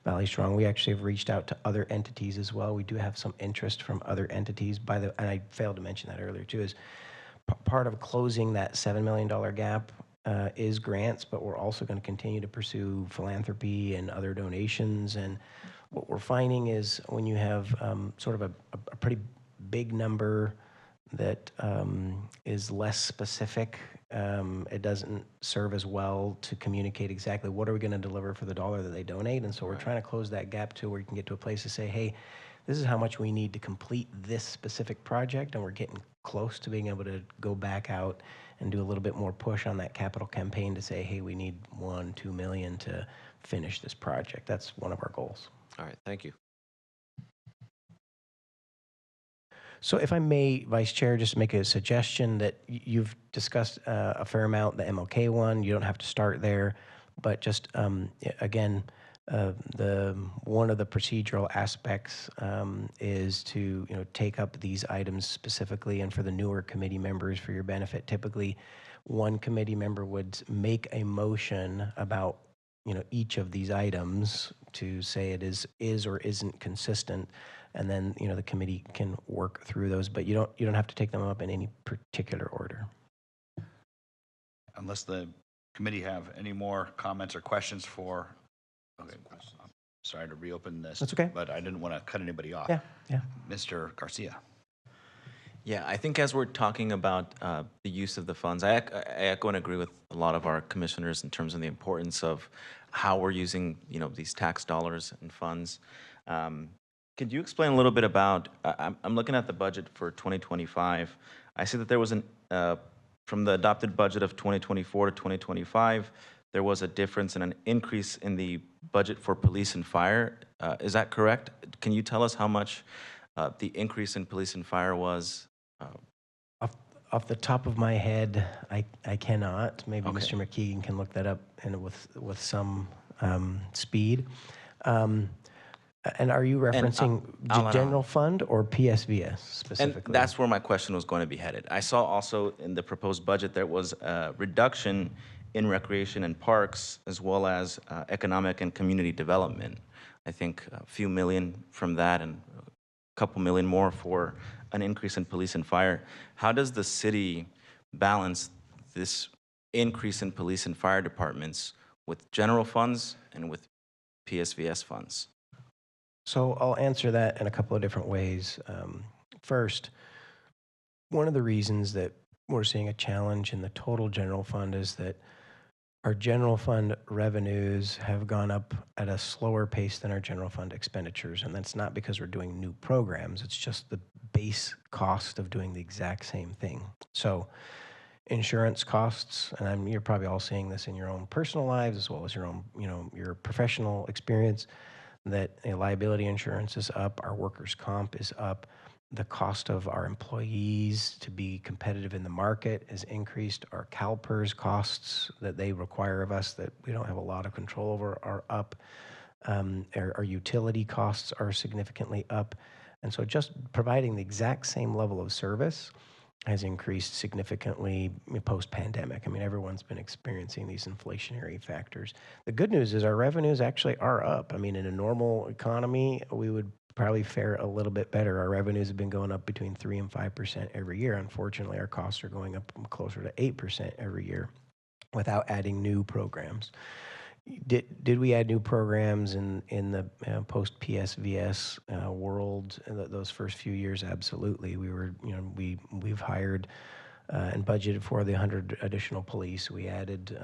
Valley Strong. We actually have reached out to other entities as well. We do have some interest from other entities. And I failed to mention that earlier too, is part of closing that $7 million gap is grants, but we're also going to continue to pursue philanthropy and other donations. And what we're finding is when you have sort of a pretty big number that is less specific, it doesn't serve as well to communicate exactly what are we going to deliver for the dollar that they donate. And so we're trying to close that gap to where you can get to a place to say, hey, this is how much we need to complete this specific project, and we're getting close to being able to go back out and do a little bit more push on that capital campaign to say, hey, we need $1-2 million to finish this project. That's one of our goals. All right, thank you. So if I may, Vice Chair, just make a suggestion that you've discussed a fair amount, the MLK one. You don't have to start there, but just again, one of the procedural aspects is to take up these items specifically, and for the newer committee members, for your benefit, typically one committee member would make a motion about each of these items to say it is or isn't consistent, and then the committee can work through those, but you don't have to take them up in any particular order. Unless the committee have any more comments or questions for, okay, I'm sorry to reopen this. That's okay. But I didn't want to cut anybody off. Yeah. Mr. Garcia. Yeah, I think as we're talking about the use of the funds, I echo and agree with a lot of our commissioners in terms of the importance of how we're using, these tax dollars and funds. Could you explain a little bit about, I'm looking at the budget for 2025. I see that there was from the adopted budget of 2024 to 2025, there was a difference and an increase in the budget for police and fire. Is that correct? Can you tell us how much the increase in police and fire was? Off the top of my head, I cannot. Maybe Okay. Mr. McKeegan can look that up and with some speed. And are you referencing I'll general fund or PSVS specifically? And that's where my question was going to be headed. I saw also in the proposed budget there was a reduction in recreation and parks, as well as economic and community development. I think a few million from that and a couple million more for an increase in police and fire. How does the city balance this increase in police and fire departments with general funds and with PSVS funds? So I'll answer that in a couple of different ways. First, one of the reasons that we're seeing a challenge in the total general fund is that our general fund revenues have gone up at a slower pace than our general fund expenditures. And that's not because we're doing new programs. It's just the base cost of doing the exact same thing. So insurance costs, and you're probably all seeing this in your own personal lives as well as your own, your professional experience, that liability insurance is up, our workers' comp is up, the cost of our employees to be competitive in the market is increased, our CalPERS costs that they require of us that we don't have a lot of control over are up, our utility costs are significantly up, and so just providing the exact same level of service has increased significantly post-pandemic. I mean, everyone's been experiencing these inflationary factors. The good news is our revenues actually are up. I mean, in a normal economy, we would probably fare a little bit better. Our revenues have been going up between 3 and 5% every year. Unfortunately, our costs are going up closer to 8% every year without adding new programs. Did we add new programs in the post PSVS world those first few years? Absolutely. We were we've hired and budgeted for the 100 additional police. We added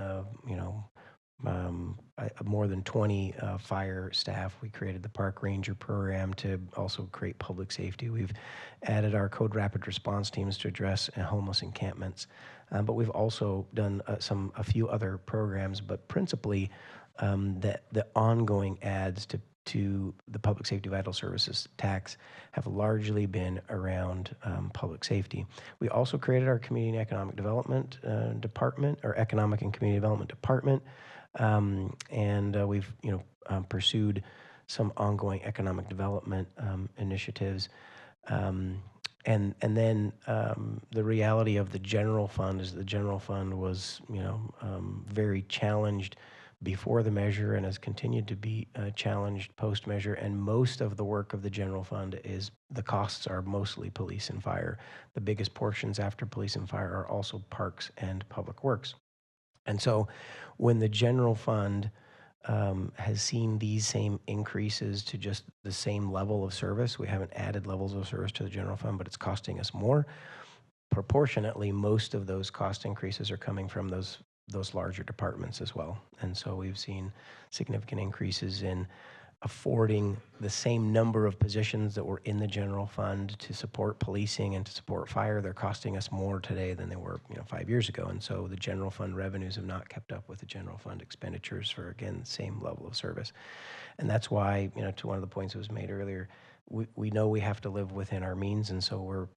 more than 20 fire staff. We created the park ranger program to also create public safety. We've added our code rapid response teams to address homeless encampments. But we've also done a few other programs, but principally the ongoing adds to to the Public Safety Vital Services tax have largely been around public safety. We also created our Community and Economic Development Department, or Economic and Community Development Department, and we've pursued some ongoing economic development initiatives. And then the reality of the general fund is the general fund was, very challenged before the measure and has continued to be challenged post-measure. And most of the work of the general fund is the costs are mostly police and fire. The biggest portions after police and fire are also parks and public works. And so when the general fund has seen these same increases to just the same level of service. We haven't added levels of service to the general fund, but it's costing us more. Proportionately, most of those cost increases are coming from those larger departments as well. And so we've seen significant increases in affording the same number of positions that were in the general fund to support policing and to support fire. They're costing us more today than they were 5 years ago. And so the general fund revenues have not kept up with the general fund expenditures for, again, the same level of service. And that's why, to one of the points that was made earlier, we know we have to live within our means, and so we're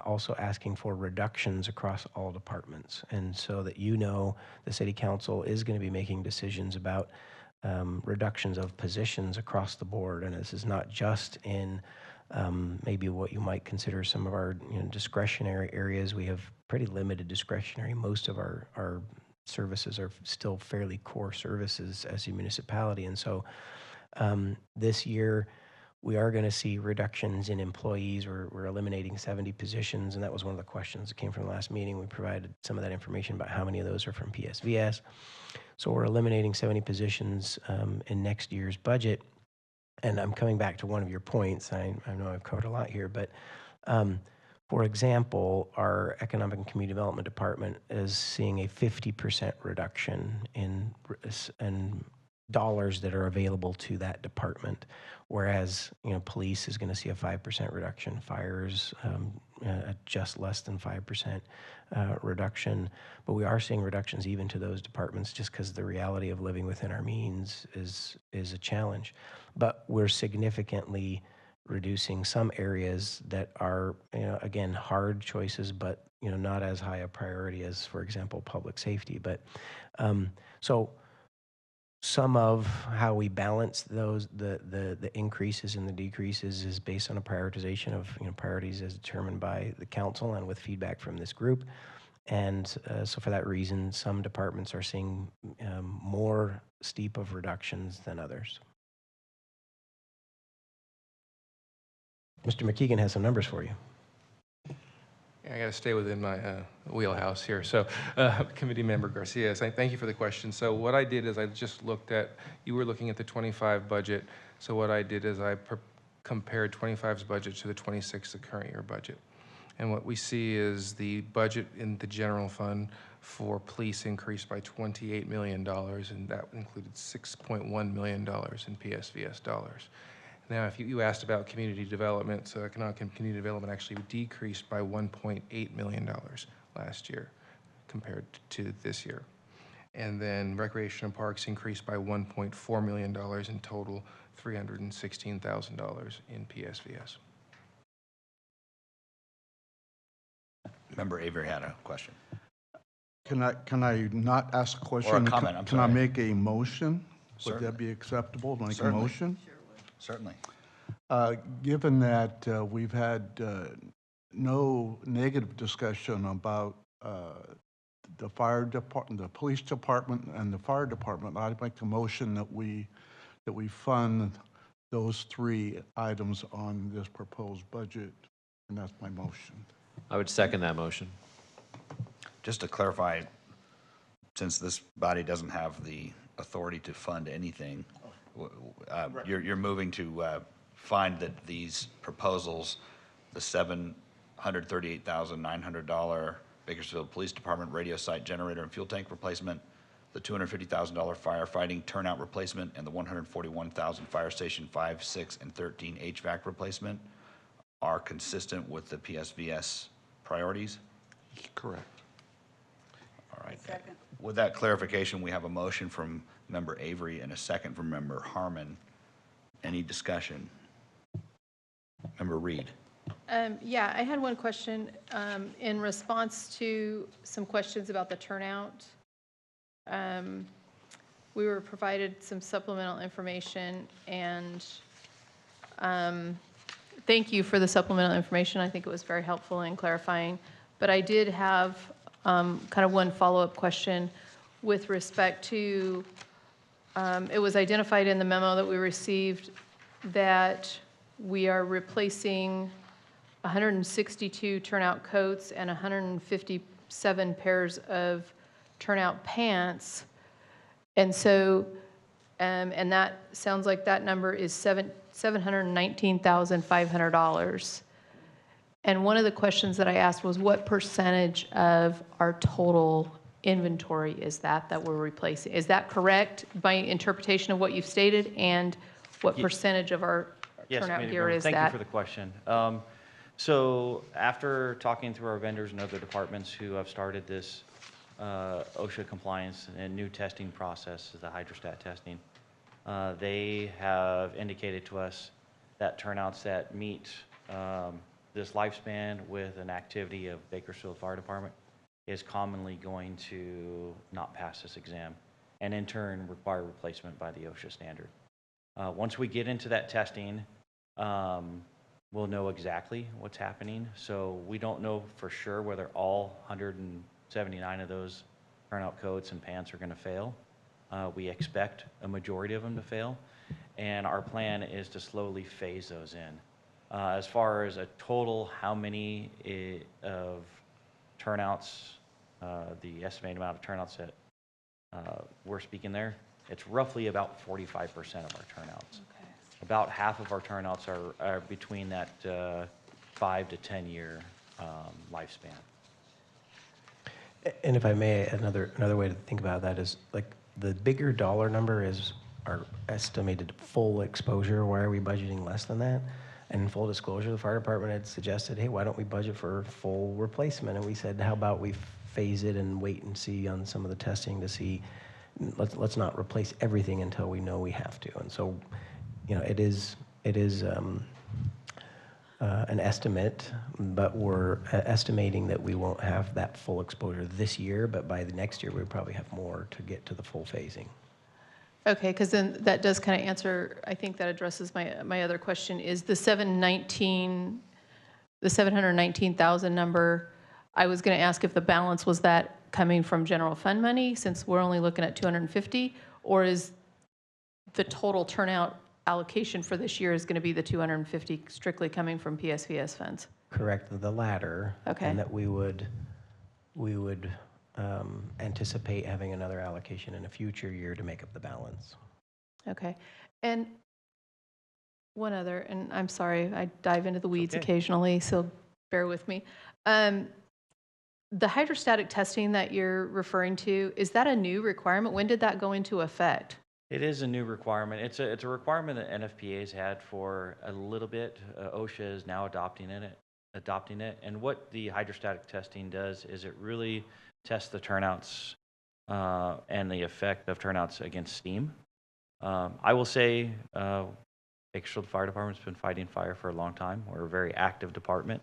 also asking for reductions across all departments. And so that the city council is going to be making decisions about reductions of positions across the board. And this is not just in maybe what you might consider some of our discretionary areas. We have pretty limited discretionary. Most of our services are still fairly core services as a municipality. And so this year, we are going to see reductions in employees. We're eliminating 70 positions, and that was one of the questions that came from the last meeting. We provided some of that information about how many of those are from PSVS. So we're eliminating 70 positions in next year's budget. And I'm coming back to one of your points. I know I've covered a lot here, but for example, our Economic and Community Development Department is seeing a 50% reduction in dollars that are available to that department, whereas police is going to see a 5% reduction, fires just less than 5% reduction. But we are seeing reductions even to those departments just because the reality of living within our means is a challenge. But we're significantly reducing some areas that are again hard choices, but not as high a priority as, for example, public safety. But so some of how we balance those the increases and the decreases is based on a prioritization of priorities as determined by the council and with feedback from this group. And so for that reason, some departments are seeing more steep of reductions than others. Mr. McKeegan has some numbers for you. I got to stay within my wheelhouse here. So, Committee Member Garcia, thank you for the question. So what I did is I just looked at, you were looking at the 25 budget. So what I did is I compared 25's budget to the 26, the current year budget. And what we see is the budget in the general fund for police increased by $28 million, and that included $6.1 million in PSVS dollars. Now, if you asked about community development, so economic and community development actually decreased by $1.8 million last year compared to this year. And then recreation and parks increased by $1.4 million in total, $316,000 in PSVS. Member Avery had a question. Can I not ask a question? Or a comment, I'm Can I sorry. make a motion? Would Certainly. that be acceptable, to make a Certainly. motion? Certainly. Given that we've had no negative discussion about the fire department, the police department, and the fire department, I'd make a motion that we fund those three items on this proposed budget, and that's my motion. I would second that motion. Just to clarify, since this body doesn't have the authority to fund anything, you're moving to find that these proposals, the $738,900 Bakersfield Police Department radio site generator and fuel tank replacement, the $250,000 firefighting turnout replacement, and the $141,000 fire station 5, 6, and 13 HVAC replacement are consistent with the PSVS priorities? Correct. All right. With that clarification, we have a motion from Member Avery and a second from Member Harmon Any discussion? Member Reed. Yeah, I had one question in response to some questions about the turnout. We were provided some supplemental information, and thank you for the supplemental information. I think it was very helpful in clarifying. But I did have kind of one follow-up question with respect to, it was identified in the memo that we received that we are replacing 162 turnout coats and 157 pairs of turnout pants. And so, and that sounds like that number is $719,500. And one of the questions that I asked was, what percentage of our total inventory is that we're replacing? Is that correct by interpretation of what you've stated? And what percentage of our Yes, turnout Committee gear member, is thank that? you for the question. So after talking through our vendors and other departments who have started this OSHA compliance and new testing process, the hydrostat testing, they have indicated to us that turnouts that meet this lifespan with an activity of Bakersfield Fire Department is commonly going to not pass this exam and in turn require replacement by the OSHA standard. Once we get into that testing, we'll know exactly what's happening. So we don't know for sure whether all 179 of those turnout coats and pants are going to fail. We expect a majority of them to fail, and our plan is to slowly phase those in. As far as a total, how many of turnouts, the estimated amount of turnouts that we're speaking there, it's roughly about 45% of our turnouts. Okay. About half of our turnouts are between that 5 to 10 year lifespan. And if I may, another way to think about that is like the bigger dollar number is our estimated full exposure. Why are we budgeting less than that? And in full disclosure, the fire department had suggested, hey, why don't we budget for full replacement? And we said, how about we phase it and wait and see on some of the testing to see, let's not replace everything until we know we have to. And so, you know, it is an estimate, but we're estimating that we won't have that full exposure this year, but by the next year, we'll probably have more to get to the full phasing. Okay, because then that does kind of answer, I think that addresses my other question, is the 719,000 number, I was going to ask if the balance was that coming from general fund money, since we're only looking at 250, or is the total turnout allocation for this year is going to be the 250 strictly coming from PSVS funds? Correct, the latter. Okay. And that we would anticipate having another allocation in a future year to make up the balance. Okay. And one other, and I'm sorry, I dive into the weeds occasionally, so bear with me. The hydrostatic testing that you're referring to, is that a new requirement? When did that go into effect? It is a new requirement. It's a requirement that NFPA has had for a little bit. OSHA is now adopting it. And what the hydrostatic testing does is it really tests the turnouts and the effect of turnouts against steam. I will say Bakersfield Fire Department's been fighting fire for a long time. We're a very active department.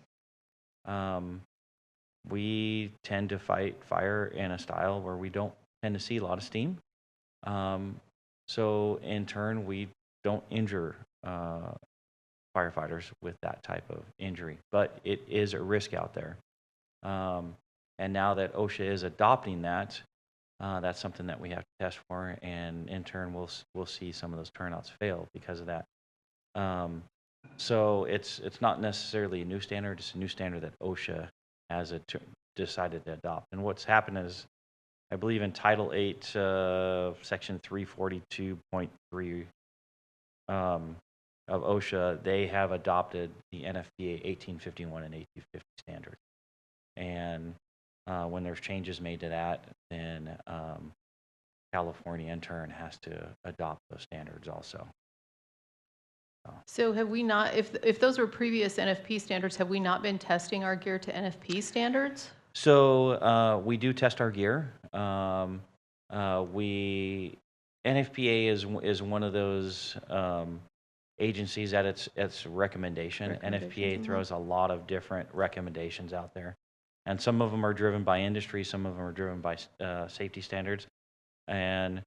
We tend to fight fire in a style where we don't tend to see a lot of steam. So in turn, we don't injure firefighters with that type of injury, but it is a risk out there. And now that OSHA is adopting that, that's something that we have to test for, and in turn, we'll see some of those turnouts fail because of that. So it's not necessarily a new standard; it's a new standard that OSHA has decided to adopt. And what's happened is, I believe in Title 8, Section 342.3 of OSHA, they have adopted the NFPA 1851 and 1850 standards. And when there's changes made to that, then California in turn has to adopt those standards also. So have we not, if those were previous NFP standards, have we not been testing our gear to NFP standards? So we do test our gear. NFPA is one of those agencies at its recommendation. NFPA throws a lot of different recommendations out there. And some of them are driven by industry, some of them are driven by safety standards. And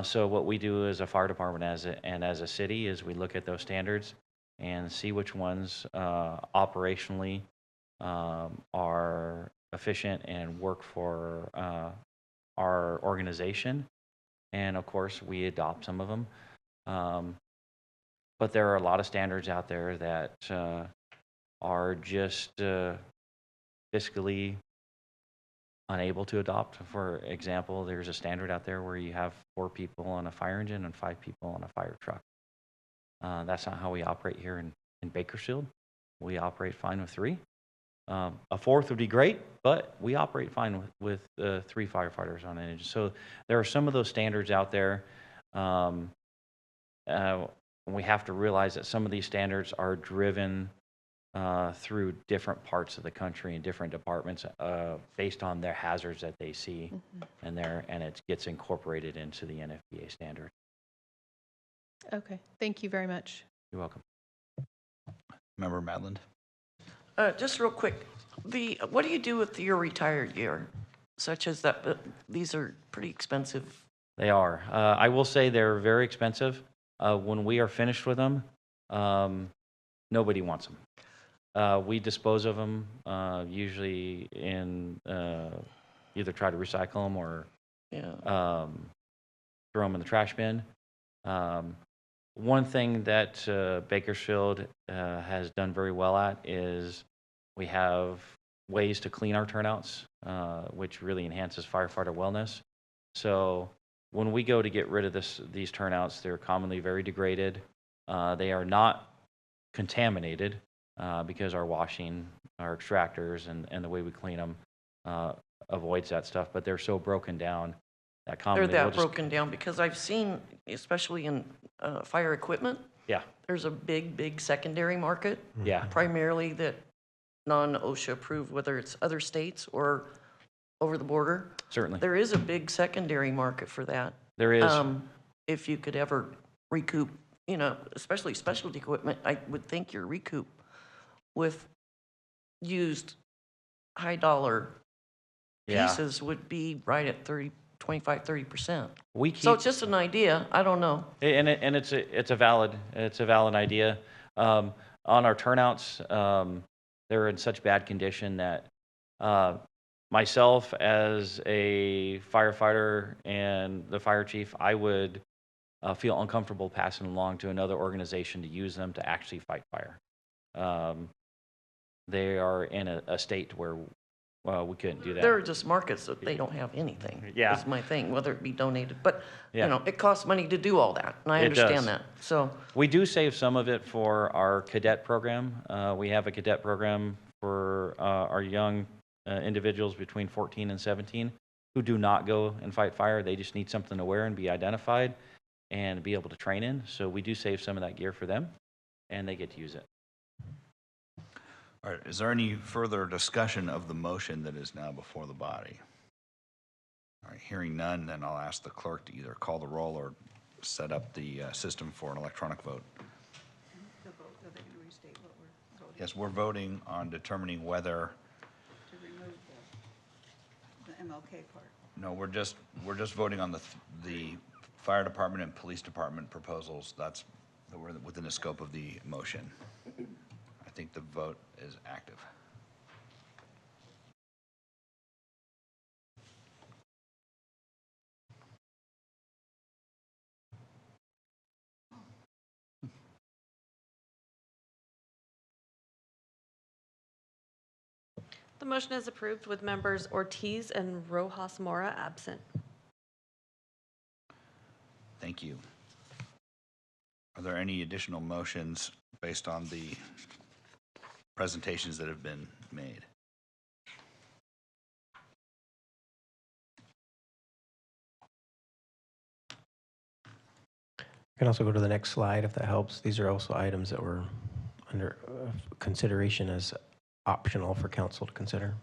so what we do as a fire department and as a city is we look at those standards and see which ones operationally are efficient and work for our organization. And of course, we adopt some of them. But there are a lot of standards out there that are just fiscally unable to adopt. For example, there's a standard out there where you have 4 people on a fire engine and 5 people on a fire truck. That's not how we operate here in Bakersfield. We operate fine with 3. A 4th would be great, but we operate fine with 3 firefighters on an engine. So there are some of those standards out there. We have to realize that some of these standards are driven through different parts of the country and different departments based on their hazards that they see, and it gets incorporated into the NFPA standard. Okay, thank you very much. You're welcome. Member Madland? Just real quick, what do you do with your retired gear, such as that? These are pretty expensive. They are. I will say they're very expensive. When we are finished with them, nobody wants them. We dispose of them usually in either try to recycle them or throw them in the trash bin. One thing that Bakersfield has done very well at is we have ways to clean our turnouts, which really enhances firefighter wellness. So when we go to get rid of these turnouts, they're commonly very degraded. They are not contaminated because our washing, our extractors, and the way we clean them avoids that stuff. But they're so broken down that commonly They're that broken down because I've seen, especially in fire equipment, there's a big secondary market. Yeah. Primarily that non-OSHA approved, whether it's other states or over the border. Certainly. There is a big secondary market for that. There is. If you could ever recoup, especially specialty equipment, I would think your recoup with used high dollar pieces would be right at 25-30%. So it's just an idea. I don't know. And it's a valid idea. On our turnouts, they're in such bad condition that myself as a firefighter and the fire chief, I would feel uncomfortable passing along to another organization to use them to actually fight fire. They are in a state where we couldn't do that. There are just markets that they don't have anything. Yeah. Is my thing, whether it be donated. But, Yeah. it costs money to do all that, and I It understand does. that. So, We do save some of it for our cadet program. We have a cadet program for our young individuals between 14 and 17 who do not go and fight fire. They just need something to wear and be identified and be able to train in. So we do save some of that gear for them, and they get to use it. All right, is there any further discussion of the motion that is now before the body? All right, hearing none, then I'll ask the clerk to either call the roll or set up the system for an electronic vote. Yes, we're voting on determining whether, To remove the MLK part. no, we're just voting on the fire department and police department proposals. That were within the scope of the motion. I think the vote is active. The motion is approved with members Ortiz and Rojas Mora absent. Thank you. Are there any additional motions based on the presentations that have been made? You can also go to the next slide if that helps. These are also items that were under consideration as optional for council to consider.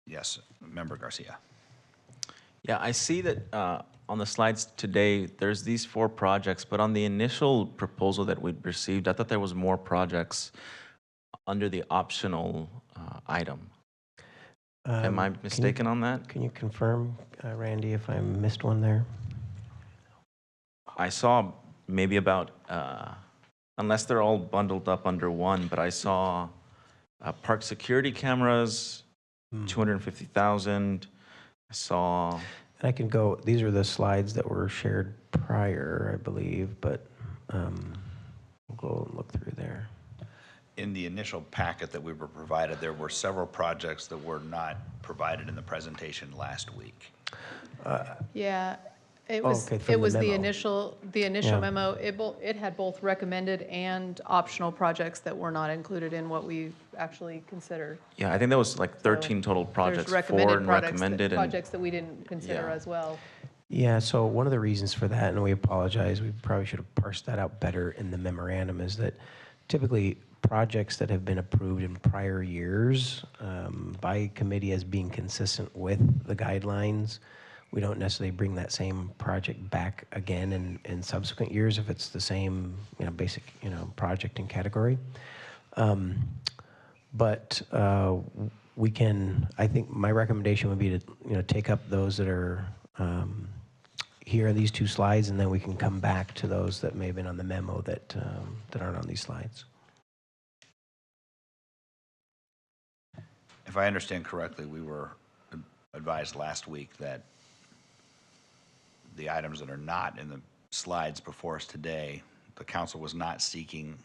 Yes, Member Garcia. Yeah, I see that on the slides today, there's these 4 projects, but on the initial proposal that we'd received, I thought there was more projects under the optional item. Am I mistaken on that? Can you confirm, Randy, if I missed one there? I saw maybe about, unless they're all bundled up under one, but I saw park security cameras, 250,000. I saw. And I can go, these are the slides that were shared prior, I believe, but we'll go and look through there. In the initial packet that we were provided, there were several projects that were not provided in the presentation last week. Yeah, it was, okay, from it the was the memo. initial Yeah. memo. It had both recommended and optional projects that were not included in what we actually considered. Yeah, I think there was like 13 total projects, There's 4 and recommended. And projects that we didn't consider Yeah. as well. Yeah, so one of the reasons for that, and we apologize, we probably should have parsed that out better in the memorandum, is that typically projects that have been approved in prior years by committee as being consistent with the guidelines, we don't necessarily bring that same project back again in subsequent years if it's the same, basic, project and category. But we can, I think my recommendation would be to, take up those that are here in these 2 slides, and then we can come back to those that may have been on the memo that aren't on these slides. If I understand correctly, we were advised last week that the items that are not in the slides before us today, the council was not seeking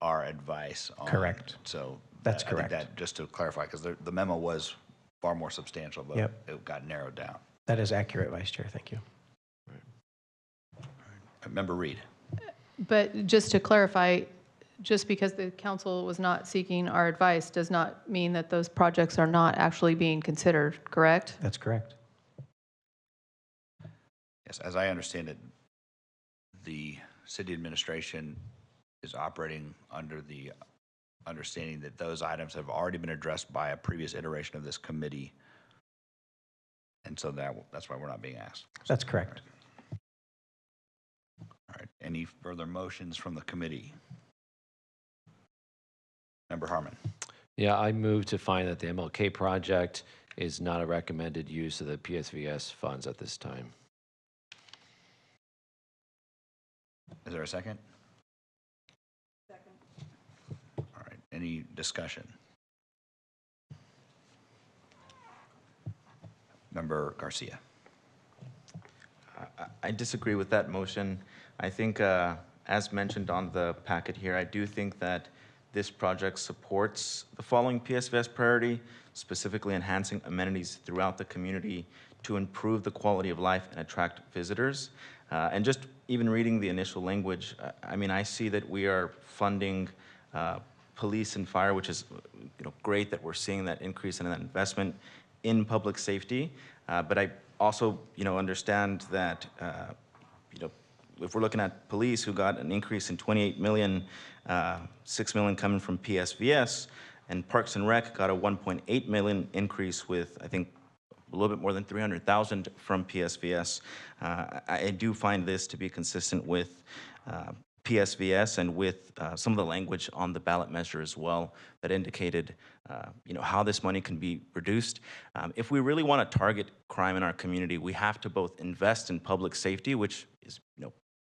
our advice on. Correct. So. That's I think correct. that, just to clarify, because the memo was far more substantial, but Yep. it got narrowed down. That is accurate, Vice Chair. Thank you. Member Reed. But just to clarify, just because the council was not seeking our advice does not mean that those projects are not actually being considered, correct? That's correct. Yes, as I understand it, the city administration is operating under the understanding that those items have already been addressed by a previous iteration of this committee. And so that's why we're not being asked. That's correct. All right, any further motions from the committee? Member Harmon. Yeah, I move to find that the MLK project is not a recommended use of the PSVS funds at this time. Is there a second? Second. All right, any discussion? Member Garcia. I disagree with that motion. I think, as mentioned on the packet here, I do think that this project supports the following PSVS priority, specifically enhancing amenities throughout the community to improve the quality of life and attract visitors. And just even reading the initial language, I mean, I see that we are funding police and fire, which is great that we're seeing that increase in that investment in public safety. But I also understand that if we're looking at police, who got an increase in 28 million, 6 million coming from PSVS, and Parks and Rec got a 1.8 million increase with, I think, a little bit more than 300,000 from PSVS. I do find this to be consistent with PSVS and with some of the language on the ballot measure as well that indicated, how this money can be reduced. If we really want to target crime in our community, we have to both invest in public safety, which is,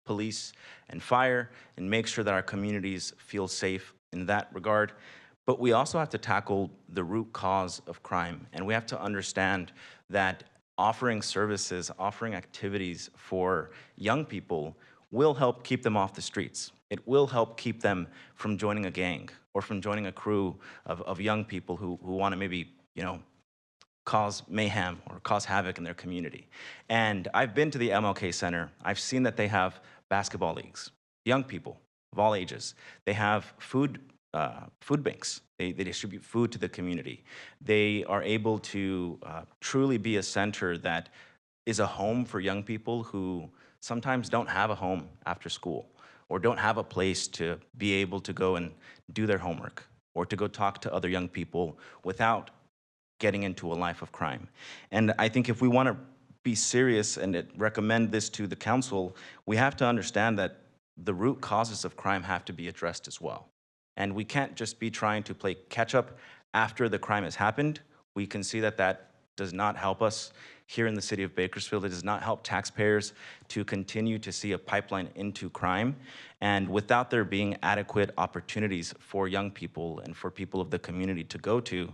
police and fire, and make sure that our communities feel safe in that regard. But we also have to tackle the root cause of crime, and we have to understand that offering services, offering activities for young people will help keep them off the streets. It will help keep them from joining a gang or from joining a crew of young people who want to maybe, cause mayhem or cause havoc in their community. And I've been to the MLK Center. I've seen that they have basketball leagues, young people of all ages. They have food banks. They distribute food to the community. They are able to truly be a center that is a home for young people who sometimes don't have a home after school or don't have a place to be able to go and do their homework or to go talk to other young people without getting into a life of crime. And I think if we want to be serious and recommend this to the council, we have to understand that the root causes of crime have to be addressed as well. And we can't just be trying to play catch up after the crime has happened. We can see that that does not help us here in the city of Bakersfield. It does not help taxpayers to continue to see a pipeline into crime. And without there being adequate opportunities for young people and for people of the community to go to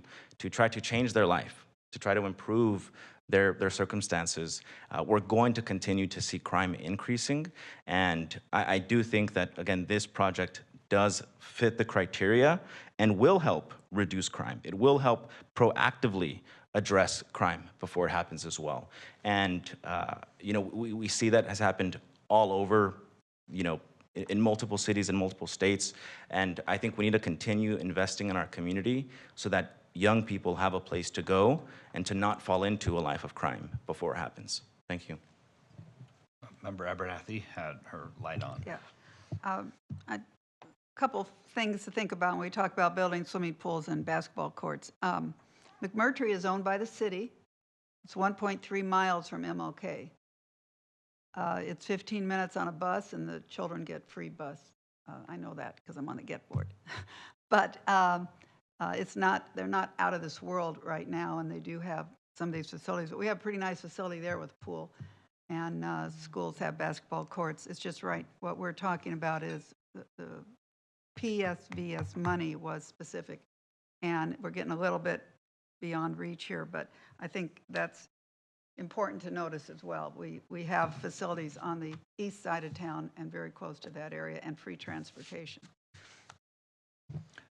try to change their life, to try to improve their circumstances, we're going to continue to see crime increasing. And I do think that, again, this project does fit the criteria and will help reduce crime. It will help proactively address crime before it happens as well. And, you know, we see that has happened all over, you know, in multiple cities and multiple states. And I think we need to continue investing in our community so that young people have a place to go and to not fall into a life of crime before it happens. Thank you. Member Abernathy had her light on. Yeah. A couple things to think about when we talk about building swimming pools and basketball courts. McMurtry is owned by the city. It's 1.3 miles from MLK. It's 15 minutes on a bus, and the children get free bus. I know that because I'm on the Get Board. But it's not, they're not out of this world right now, and they do have some of these facilities. But we have a pretty nice facility there with a pool, and schools have basketball courts. It's just right. What we're talking about is the PSVS money was specific, and we're getting a little bit beyond reach here, but I think that's important to notice as well. We have facilities on the east side of town and very close to that area, and free transportation.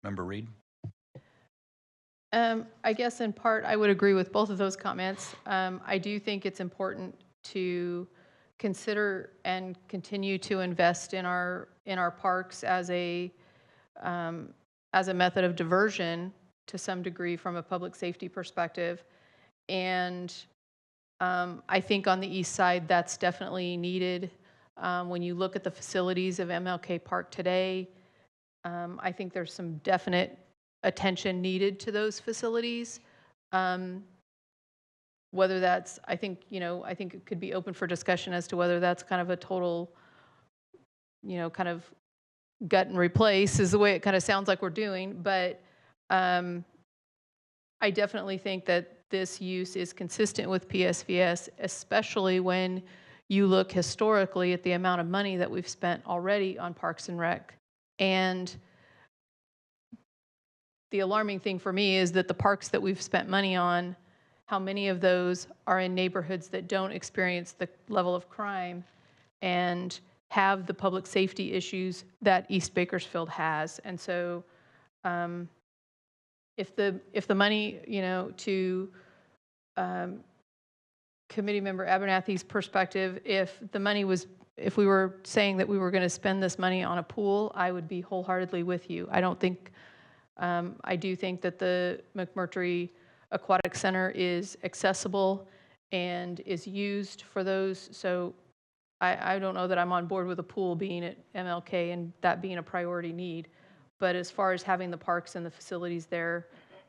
Member Reed? I guess in part, I would agree with both of those comments. I do think it's important to consider and continue to invest in our parks as a method of diversion to some degree from a public safety perspective. And I think on the east side, that's definitely needed. When you look at the facilities of MLK Park today, I think there's some definite attention needed to those facilities. Whether that's, I think it could be open for discussion as to whether that's kind of a total, kind of gut and replace is the way it kind of sounds like we're doing. But I definitely think that this use is consistent with PSVS, especially when you look historically at the amount of money that we've spent already on Parks and Rec. And the alarming thing for me is that the parks that we've spent money on, how many of those are in neighborhoods that don't experience the level of crime and have the public safety issues that East Bakersfield has. And so if the money, to Committee Member Abernathy's perspective, if we were saying that we were going to spend this money on a pool, I would be wholeheartedly with you. I do think that the McMurtry Aquatic Center is accessible and is used for those. So I don't know that I'm on board with a pool being at MLK and that being a priority need. But as far as having the parks and the facilities there,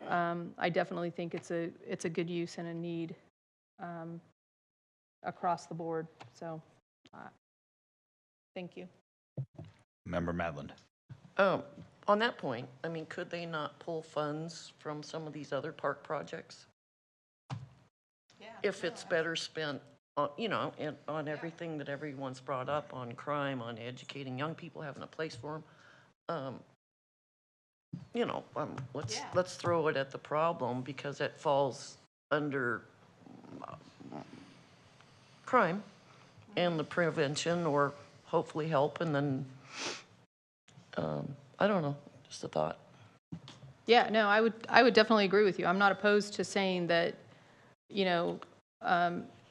I definitely think it's a good use and a need across the board. So thank you. Member Madland? On that point, I mean, could they not pull funds from some of these other park projects? Yeah. If it's better spent on, on everything that everyone's brought up, on crime, on educating young people, having a place for them. Let's throw it at the problem because it falls under crime and the prevention or hopefully help, and then I don't know, just a thought. Yeah, no, I would definitely agree with you. I'm not opposed to saying that,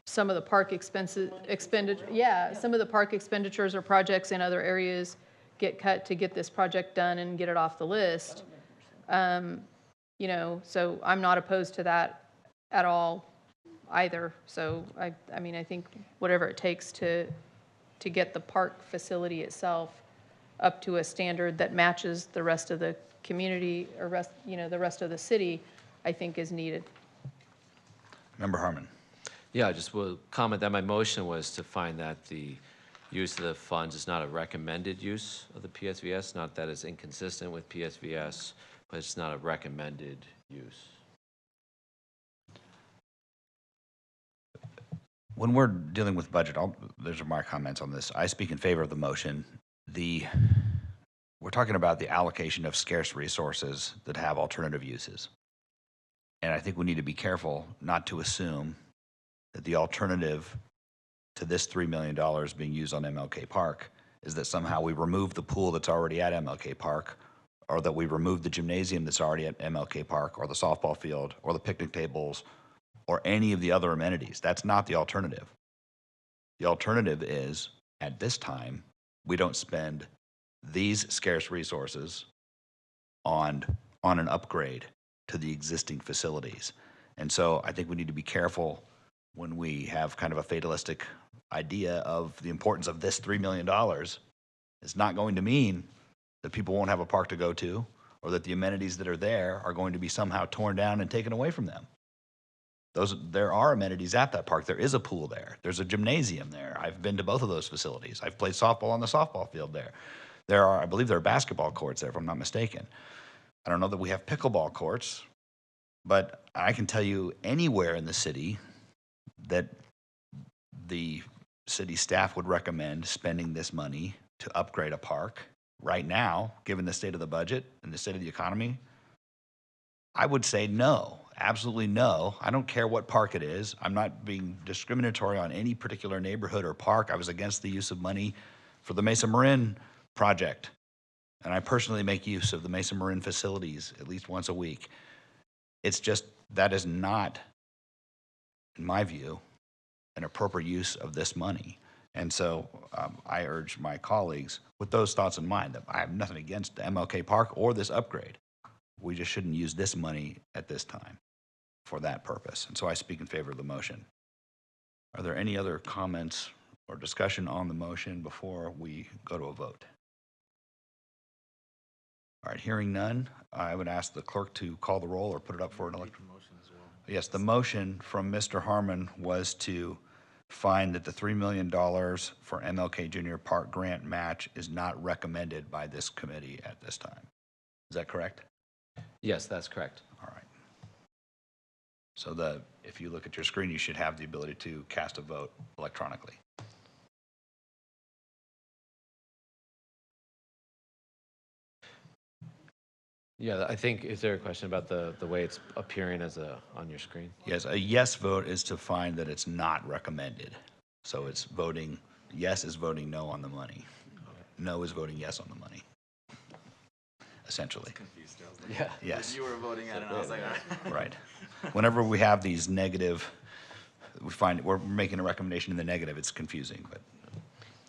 some of the park some of the park expenditures or projects in other areas get cut to get this project done and get it off the list. So I'm not opposed to that at all either. So I think whatever it takes to get the park facility itself up to a standard that matches the rest of the community or the rest of the city, I think is needed. Member Harmon? Yeah, I just will comment that my motion was to find that the use of the funds is not a recommended use of the PSVS, not that it's inconsistent with PSVS, but it's not a recommended use. When we're dealing with budget, those are my comments on this. I speak in favor of the motion. We're talking about the allocation of scarce resources that have alternative uses. And I think we need to be careful not to assume that the alternative to this $3 million being used on MLK Park is that somehow we remove the pool that's already at MLK Park, or that we remove the gymnasium that's already at MLK Park, or the softball field, or the picnic tables, or any of the other amenities. That's not the alternative. The alternative is, at this time, we don't spend these scarce resources on an upgrade to the existing facilities. And so I think we need to be careful when we have kind of a fatalistic idea of the importance of this $3 million. It's not going to mean that people won't have a park to go to, or that the amenities that are there are going to be somehow torn down and taken away from them. There are amenities at that park. There is a pool there. There's a gymnasium there. I've been to both of those facilities. I've played softball on the softball field there. I believe there are basketball courts there, if I'm not mistaken. I don't know that we have pickleball courts, but I can tell you anywhere in the city that the city staff would recommend spending this money to upgrade a park right now, given the state of the budget and the state of the economy, I would say no. Absolutely no. I don't care what park it is. I'm not being discriminatory on any particular neighborhood or park. I was against the use of money for the Mesa Marin project. And I personally make use of the Mesa Marin facilities at least once a week. It's just, that is not, in my view, an appropriate use of this money. And so I urge my colleagues, with those thoughts in mind, that I have nothing against the MLK Park or this upgrade. We just shouldn't use this money at this time for that purpose. And so I speak in favor of the motion. Are there any other comments or discussion on the motion before we go to a vote? All right, hearing none, I would ask the clerk to call the roll or put it up for an electronic. Yes, the motion from Mr. Harmon was to find that the $3 million for MLK Junior Park grant match is not recommended by this committee at this time. Is that correct? Yes, that's correct. All right. So if you look at your screen, you should have the ability to cast a vote electronically. Yeah, I think, is there a question about the way it's appearing on your screen? Yes, a yes vote is to find that it's not recommended. So it's voting, yes is voting no on the money. No is voting yes on the money, essentially. Yeah. Yes. You were voting at it, and I was like, Right. Whenever we have these negative, we find we're making a recommendation in the negative, it's confusing, but.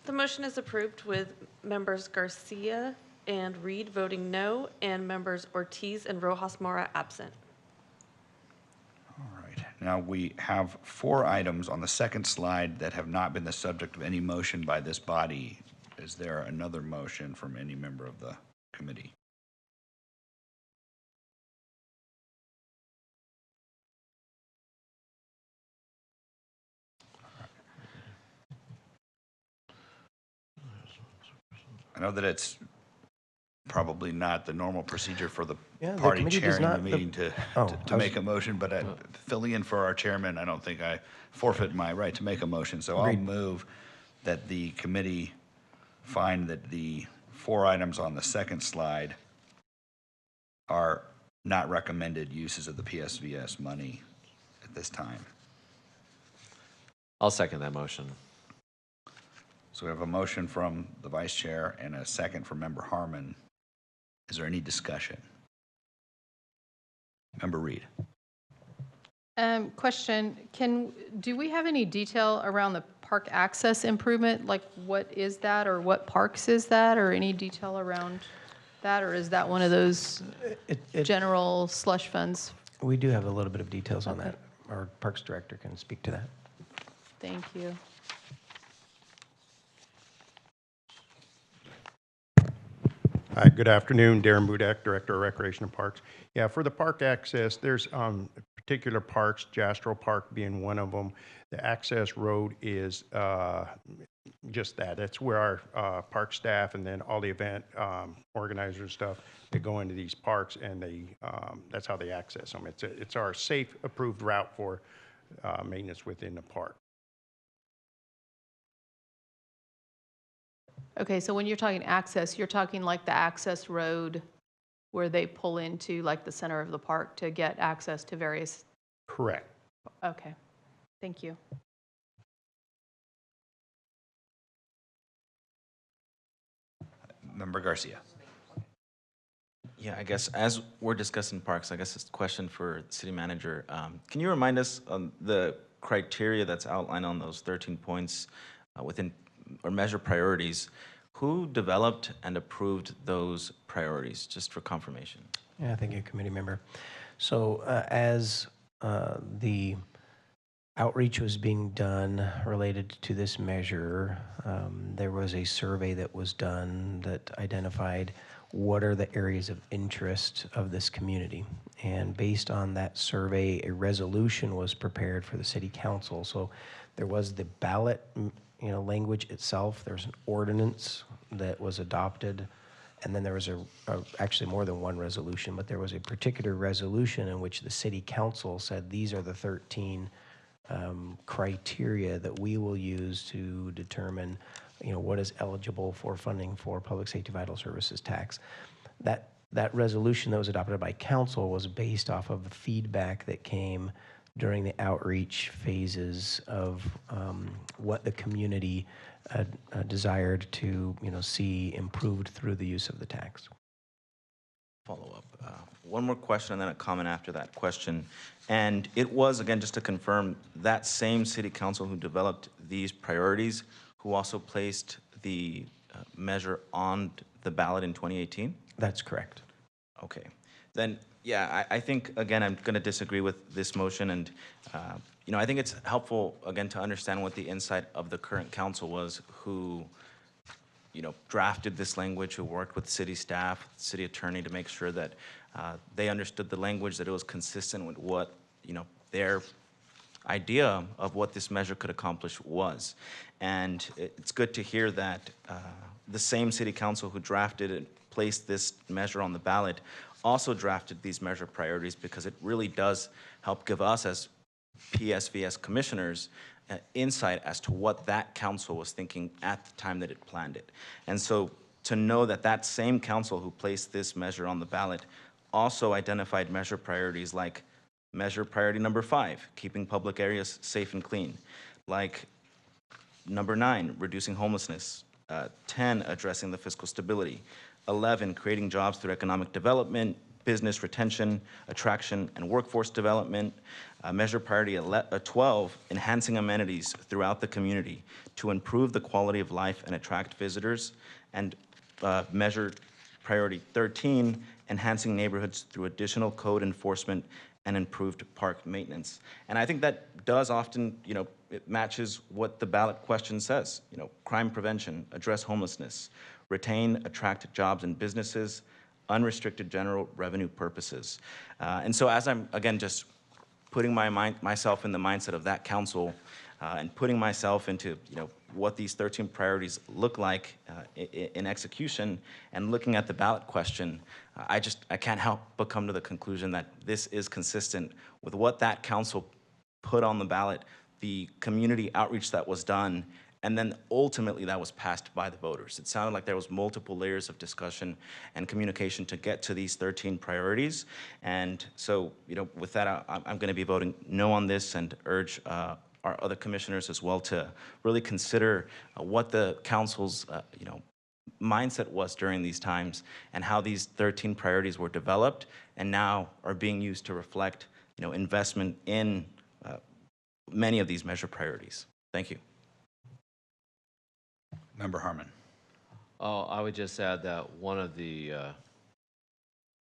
The motion is approved with members Garcia and Reed voting no, and members Ortiz and Rojas Mora absent. All right. Now we have 4 items on the second slide that have not been the subject of any motion by this body. Is there another motion from any member of the committee? I know that it's probably not the normal procedure for the Yeah, the party committee does chairing the not- meeting to make a motion, but filling in for our chairman, I don't think I forfeit my right to make a motion. So I'll move that the committee find that the 4 items on the second slide are not recommended uses of the PSVS money at this time. I'll second that motion. So we have a motion from the vice chair and a second from Member Harmon. Is there any discussion? Member Reed. Question, do we have any detail around the park access improvement? Like, what is that, or what parks is that, or any detail around that? Or is that one of those general slush funds? We do have a little bit of details on that. Our Parks Director can speak to that. Thank you. Hi, good afternoon. Darren Budak, Director of Recreation and Parks. Yeah, for the park access, there's particular parks, Jastrow Park being one of them. The access road is just that. That's where our park staff and then all the event organizers stuff, they go into these parks and that's how they access them. It's our safe approved route for maintenance within the park. Okay, so when you're talking access, you're talking like the access road where they pull into like the center of the park to get access to various, Correct. okay, thank you. Member Garcia. Yeah, I guess as we're discussing parks, I guess it's a question for the city manager. Can you remind us on the criteria that's outlined on those 13 points within or measure priorities? Who developed and approved those priorities, just for confirmation? Yeah, thank you, committee member. So as the outreach was being done related to this measure, there was a survey that was done that identified what are the areas of interest of this community. And based on that survey, a resolution was prepared for the city council. So there was the ballot language itself. There's an ordinance that was adopted, and then there was actually more than one resolution, but there was a particular resolution in which the city council said these are the 13 criteria that we will use to determine what is eligible for funding for public safety vital services tax. That resolution that was adopted by council was based off of the feedback that came during the outreach phases of what the community desired to see improved through the use of the tax. Follow up. One more question and then a comment after that question. And it was, again, just to confirm, that same city council who developed these priorities who also placed the measure on the ballot in 2018? That's correct. Okay. Then, yeah, I think, again, I'm going to disagree with this motion. And, I think it's helpful, again, to understand what the insight of the current council was who drafted this language, who worked with city staff, city attorney to make sure that they understood the language, that it was consistent with what, their idea of what this measure could accomplish was. And it's good to hear that the same city council who drafted and placed this measure on the ballot also drafted these measure priorities, because it really does help give us as PSVS commissioners insight as to what that council was thinking at the time that it planned it. And so to know that that same council who placed this measure on the ballot also identified measure priorities like measure priority number 5, keeping public areas safe and clean, like number 9, reducing homelessness, 10, addressing the fiscal stability, 11, creating jobs through economic development, business retention, attraction, and workforce development. Measure priority 12, enhancing amenities throughout the community to improve the quality of life and attract visitors. And measure priority 13, enhancing neighborhoods through additional code enforcement and improved park maintenance. And I think that does often, it matches what the ballot question says. Crime prevention, address homelessness, retain, attract jobs and businesses, unrestricted general revenue purposes. And so as I'm, again, just putting myself in the mindset of that council and putting myself into, what these 13 priorities look like in execution and looking at the ballot question, I can't help but come to the conclusion that this is consistent with what that council put on the ballot, the community outreach that was done, and then ultimately that was passed by the voters. It sounded like there was multiple layers of discussion and communication to get to these 13 priorities. And so, with that, I'm going to be voting no on this and urge our other commissioners as well to really consider what the council's, mindset was during these times and how these 13 priorities were developed and now are being used to reflect, investment in many of these measure priorities. Thank you. Member Harmon. Oh, I would just add that one of the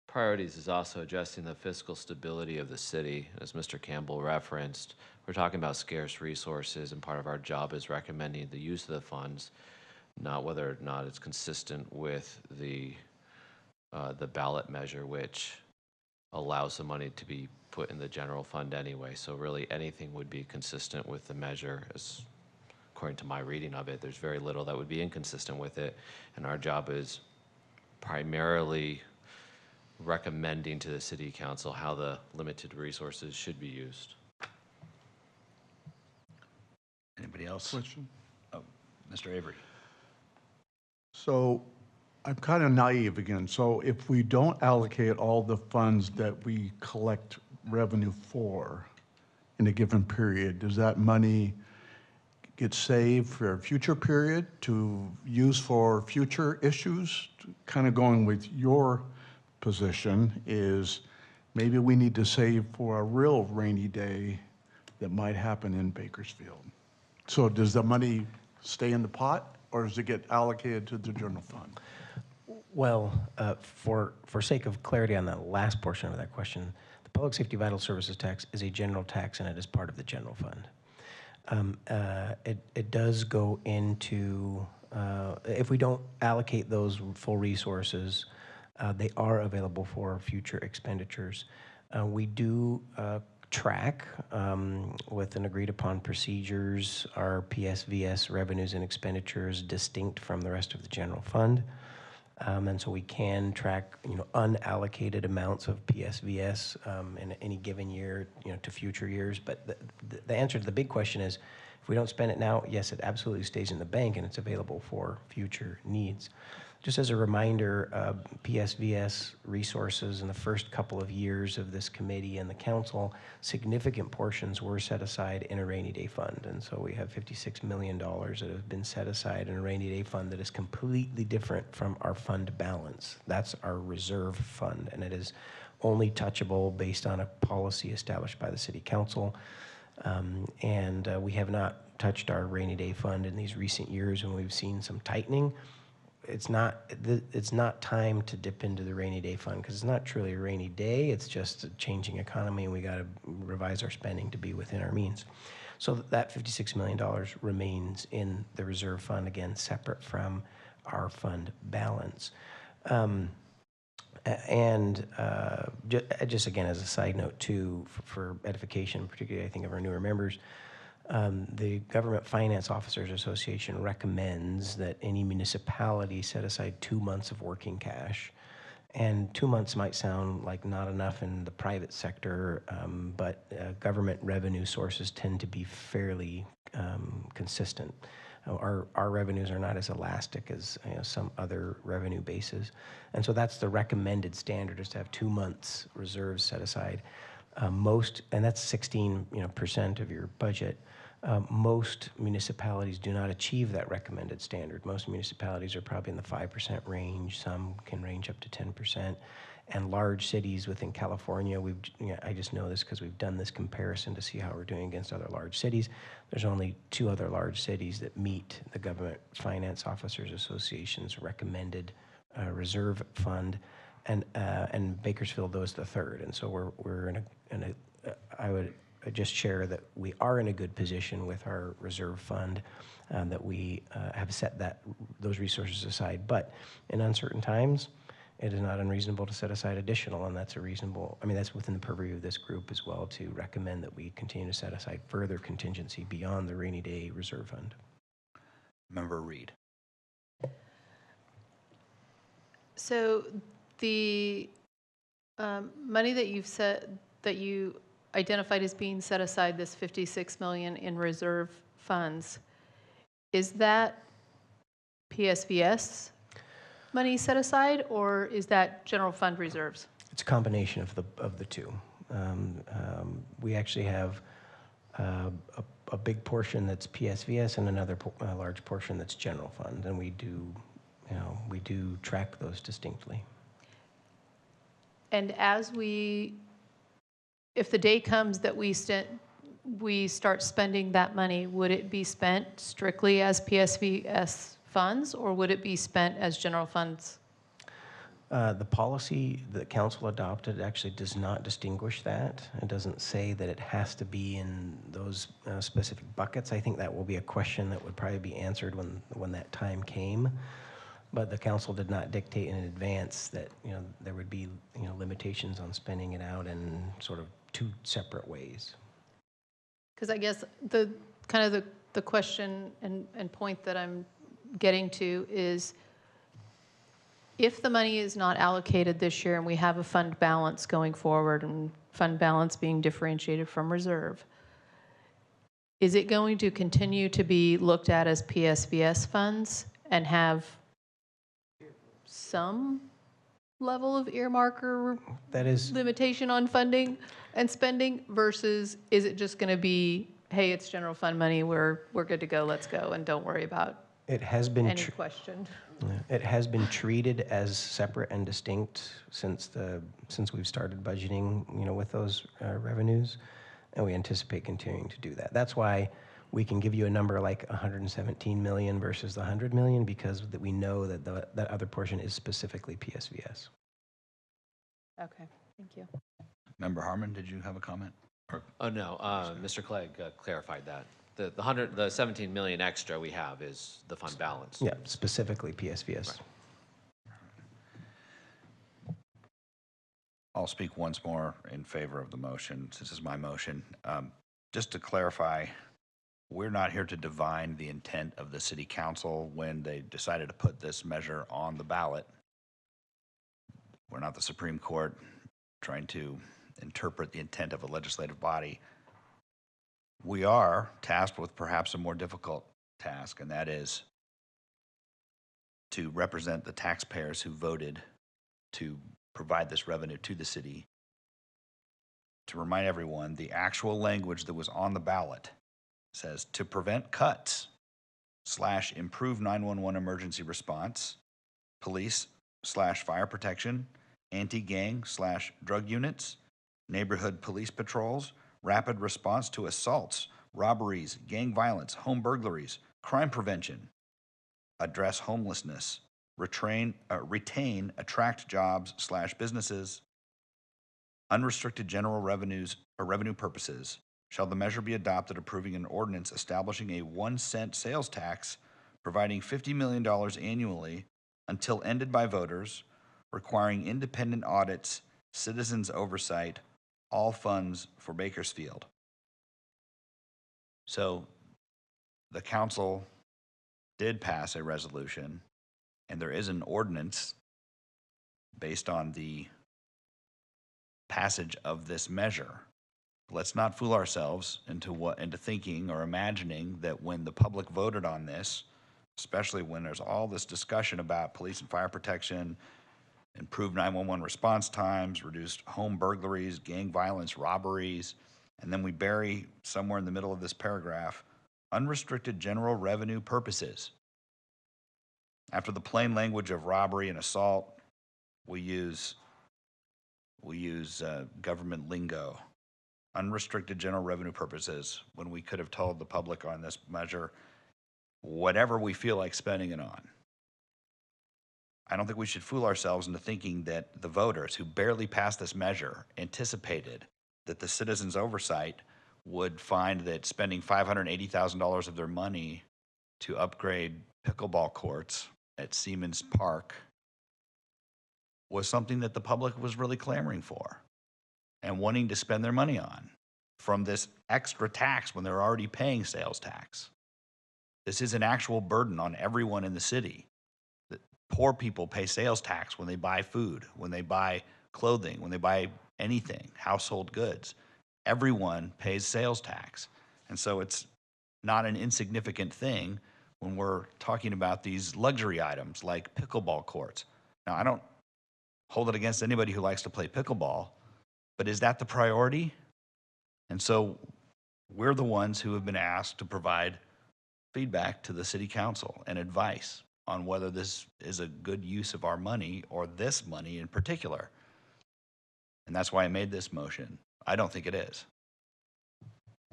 priorities is also addressing the fiscal stability of the city. As Mr. Campbell referenced, we're talking about scarce resources, and part of our job is recommending the use of the funds, not whether or not it's consistent with the ballot measure, which allows the money to be put in the general fund anyway. So really, anything would be consistent with the measure. As according to my reading of it, there's very little that would be inconsistent with it. And our job is primarily recommending to the city council how the limited resources should be used. Anybody else? Question? Oh, Mr. Avery. So I'm kind of naive again. So if we don't allocate all the funds that we collect revenue for in a given period, does that money get saved for a future period to use for future issues? Kind of going with your position is maybe we need to save for a real rainy day that might happen in Bakersfield. So does the money stay in the pot or does it get allocated to the general fund? Well, for sake of clarity on that last portion of that question, the Public Safety Vital Services tax is a general tax and it is part of the general fund. It does go into, if we don't allocate those full resources, they are available for future expenditures. We do track with an agreed upon procedures our PSVS revenues and expenditures distinct from the rest of the general fund. And so we can track, unallocated amounts of PSVS in any given year, to future years. But the answer to the big question is, if we don't spend it now, yes, it absolutely stays in the bank and it's available for future needs. Just as a reminder, PSVS resources in the first couple of years of this committee and the council, significant portions were set aside in a rainy day fund. And so we have $56 million that have been set aside in a rainy day fund that is completely different from our fund balance. That's our reserve fund, and it is only touchable based on a policy established by the city council. We have not touched our rainy day fund in these recent years when we've seen some tightening. It's not time to dip into the rainy day fund because it's not truly a rainy day. It's just a changing economy, and we got to revise our spending to be within our means. So that $56 million remains in the reserve fund, again, separate from our fund balance. Just again, as a side note too, for edification, particularly I think of our newer members, the Government Finance Officers Association recommends that any municipality set aside 2 months of working cash. And 2 months might sound like not enough in the private sector, but government revenue sources tend to be fairly consistent. Our revenues are not as elastic as some other revenue bases. And so that's the recommended standard, is to have 2 months reserves set aside. And that's 16% of your budget. Most municipalities do not achieve that recommended standard. Most municipalities are probably in the 5% range. Some can range up to 10%. And large cities within California, I just know this because we've done this comparison to see how we're doing against other large cities. There's only 2 other large cities that meet the Government Finance Officers Association's recommended reserve fund, and Bakersfield was the third. And so we're I would just share that we are in a good position with our reserve fund, that we have set those resources aside. But in uncertain times, it is not unreasonable to set aside additional, and that's that's within the purview of this group as well, to recommend that we continue to set aside further contingency beyond the rainy day reserve fund. Member Reed. So the money that you identified as being set aside, this $56 million in reserve funds, is that PSVS money set aside, or is that general fund reserves? It's a combination of the two. We actually have a big portion that's PSVS and another large portion that's general fund, and we do track those distinctly. And if the day comes that we start spending that money, would it be spent strictly as PSVS funds, or would it be spent as general funds? The policy that council adopted actually does not distinguish that. It doesn't say that it has to be in those specific buckets. I think that will be a question that would probably be answered when that time came. But the council did not dictate in advance that, there would be, limitations on spending it out in sort of two separate ways. Because I guess the kind of the question and point that I'm getting to is, if the money is not allocated this year and we have a fund balance going forward, and fund balance being differentiated from reserve, is it going to continue to be looked at as PSVS funds and have some level of earmark or That is, limitation on funding and spending, versus is it just going to be, hey, it's general fund money, we're good to go, let's go, and don't worry about it has been, any question? it has been treated as separate and distinct since we've started budgeting, with those revenues, and we anticipate continuing to do that. That's why we can give you a number like 117 million versus the 100 million, because we know that that other portion is specifically PSVS. Okay, thank you. Member Harmon, did you have a comment? Oh, no, Mr. Clegg clarified that. The 17 million extra we have is the fund balance. Yeah, specifically PSVS. I'll speak once more in favor of the motion. This is my motion. Just to clarify, we're not here to divine the intent of the city council when they decided to put this measure on the ballot. We're not the Supreme Court trying to interpret the intent of a legislative body. We are tasked with perhaps a more difficult task, and that is to represent the taxpayers who voted to provide this revenue to the city. To remind everyone, the actual language that was on the ballot says to prevent cuts / improve 911 emergency response, police / fire protection, anti-gang / drug units, neighborhood police patrols, rapid response to assaults, robberies, gang violence, home burglaries, crime prevention, address homelessness, retain, attract jobs / businesses, unrestricted general revenues or revenue purposes, shall the measure be adopted approving an ordinance establishing a 1-cent sales tax, providing $50 million annually until ended by voters, requiring independent audits, citizens' oversight, all funds for Bakersfield. So the council did pass a resolution, and there is an ordinance based on the passage of this measure. Let's not fool ourselves into thinking or imagining that when the public voted on this, especially when there's all this discussion about police and fire protection, improved 911 response times, reduced home burglaries, gang violence, robberies, and then we bury somewhere in the middle of this paragraph, unrestricted general revenue purposes. After the plain language of robbery and assault, we use government lingo. Unrestricted general revenue purposes, when we could have told the public on this measure whatever we feel like spending it on. I don't think we should fool ourselves into thinking that the voters who barely passed this measure anticipated that the citizens' oversight would find that spending $580,000 of their money to upgrade pickleball courts at Siemens Park was something that the public was really clamoring for and wanting to spend their money on from this extra tax when they're already paying sales tax. This is an actual burden on everyone in the city. Poor people pay sales tax when they buy food, when they buy clothing, when they buy anything, household goods. Everyone pays sales tax. And so it's not an insignificant thing when we're talking about these luxury items like pickleball courts. Now, I don't hold it against anybody who likes to play pickleball, but is that the priority? And so we're the ones who have been asked to provide feedback to the city council and advice on whether this is a good use of our money or this money in particular. And that's why I made this motion. I don't think it is.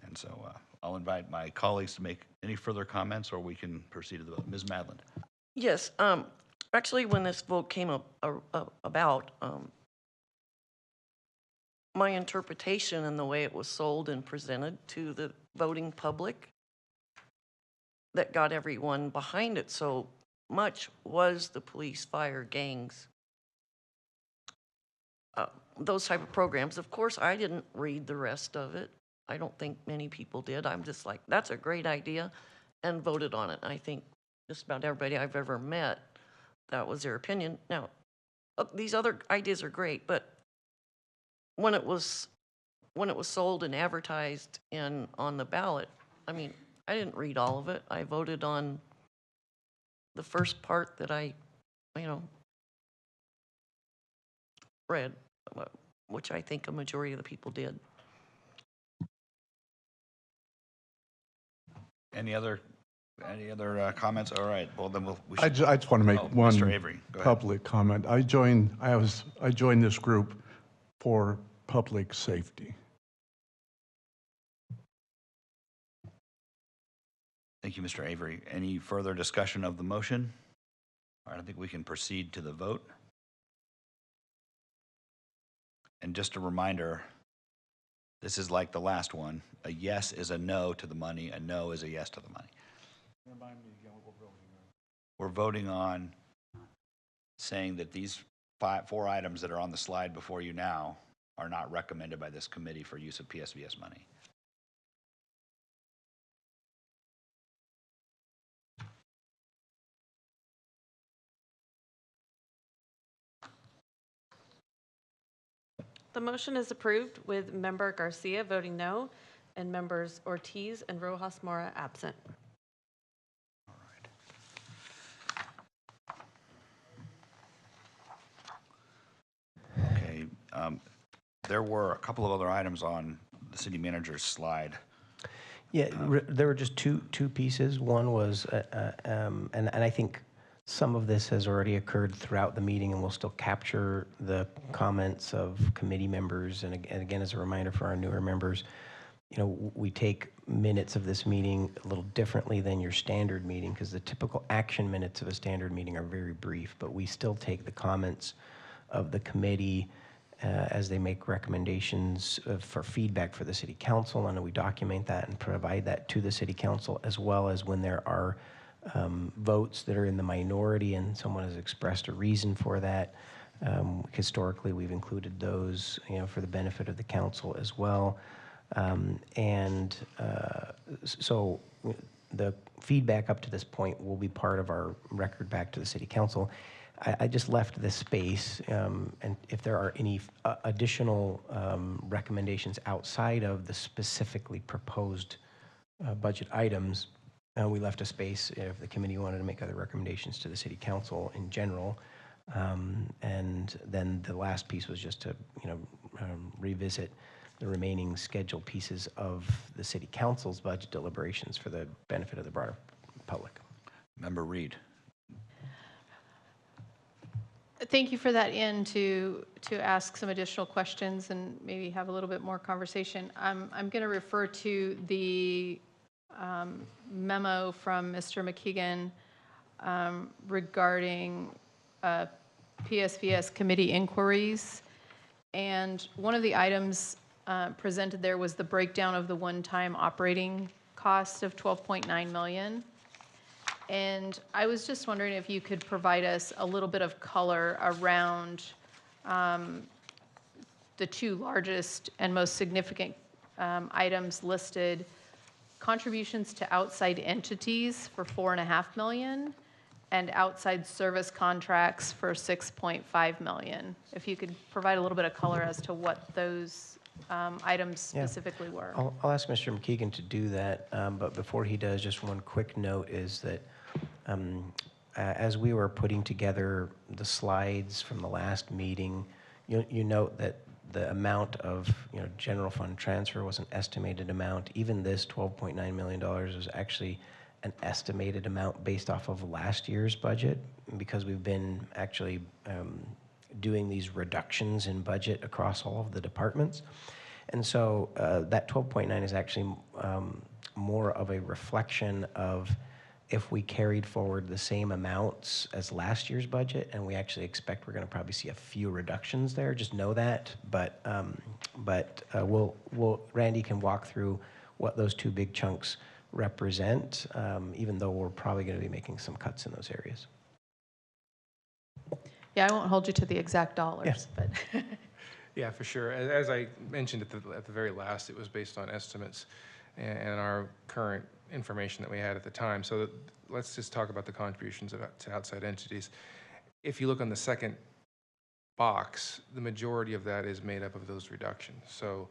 And so I'll invite my colleagues to make any further comments, or we can proceed to the vote. Ms. Madland. Yes, actually, when this vote came about, my interpretation and the way it was sold and presented to the voting public that got everyone behind it. So much was the police, fire, gangs, those type of programs. Of course, I didn't read the rest of it. I don't think many people did. I'm just like, that's a great idea, and voted on it. I think just about everybody I've ever met, that was their opinion. Now, these other ideas are great, but when it was sold and advertised and on the ballot, I mean, I didn't read all of it. I voted on the first part that I, read, which I think a majority of the people did. Any other comments? All right, well, then we I should. just want to make Oh, one Mr. Avery, go ahead. public comment. I joined this group for public safety. Thank you, Mr. Avery. Any further discussion of the motion? All right, I think we can proceed to the vote. And just a reminder, this is like the last one. A yes is a no to the money, a no is a yes to the money. Remind me again what we're voting on. We're voting on saying that these 4 items that are on the slide before you now are not recommended by this committee for use of PSVS money. The motion is approved with Member Garcia voting no and Members Ortiz and Rojas Mora absent. All right. Okay, there were a couple of other items on the city manager's slide. Yeah, there were just two pieces. One was, and I think some of this has already occurred throughout the meeting, and we'll still capture the comments of committee members. And again, as a reminder for our newer members, we take minutes of this meeting a little differently than your standard meeting, because the typical action minutes of a standard meeting are very brief, but we still take the comments of the committee as they make recommendations for feedback for the city council, and we document that and provide that to the city council, as well as when there are votes that are in the minority and someone has expressed a reason for that. Historically, we've included those, for the benefit of the council as well. So the feedback up to this point will be part of our record back to the city council. I just left this space, and if there are any additional recommendations outside of the specifically proposed budget items, we left a space if the committee wanted to make other recommendations to the city council in general. And then the last piece was just to revisit the remaining scheduled pieces of the city council's budget deliberations for the benefit of the broader public. Member Reed. Thank you for that to ask some additional questions and maybe have a little bit more conversation. I'm going to refer to the memo from Mr. McKeegan regarding PSVS committee inquiries. And one of the items presented there was the breakdown of the one-time operating cost of $12.9 million. And I was just wondering if you could provide us a little bit of color around the 2 largest and most significant items listed: contributions to outside entities for $4.5 million and outside service contracts for $6.5 million. If you could provide a little bit of color as to what those items specifically were. I'll ask Mr. McKeegan to do that, but before he does, just one quick note is that as we were putting together the slides from the last meeting, you note that the amount of general fund transfer was an estimated amount. Even this $12.9 million was actually an estimated amount based off of last year's budget, because we've been actually doing these reductions in budget across all of the departments. And so that 12.9 is actually more of a reflection of if we carried forward the same amounts as last year's budget, and we actually expect we're going to probably see a few reductions there. Just know that. But Randy can walk through what those 2 big chunks represent, even though we're probably going to be making some cuts in those areas. Yeah, I won't hold you to the exact dollars, but Yeah, for sure. As I mentioned at the very last, it was based on estimates and our current information that we had at the time. So let's just talk about the contributions to outside entities. If you look on the second box, the majority of that is made up of those reductions. So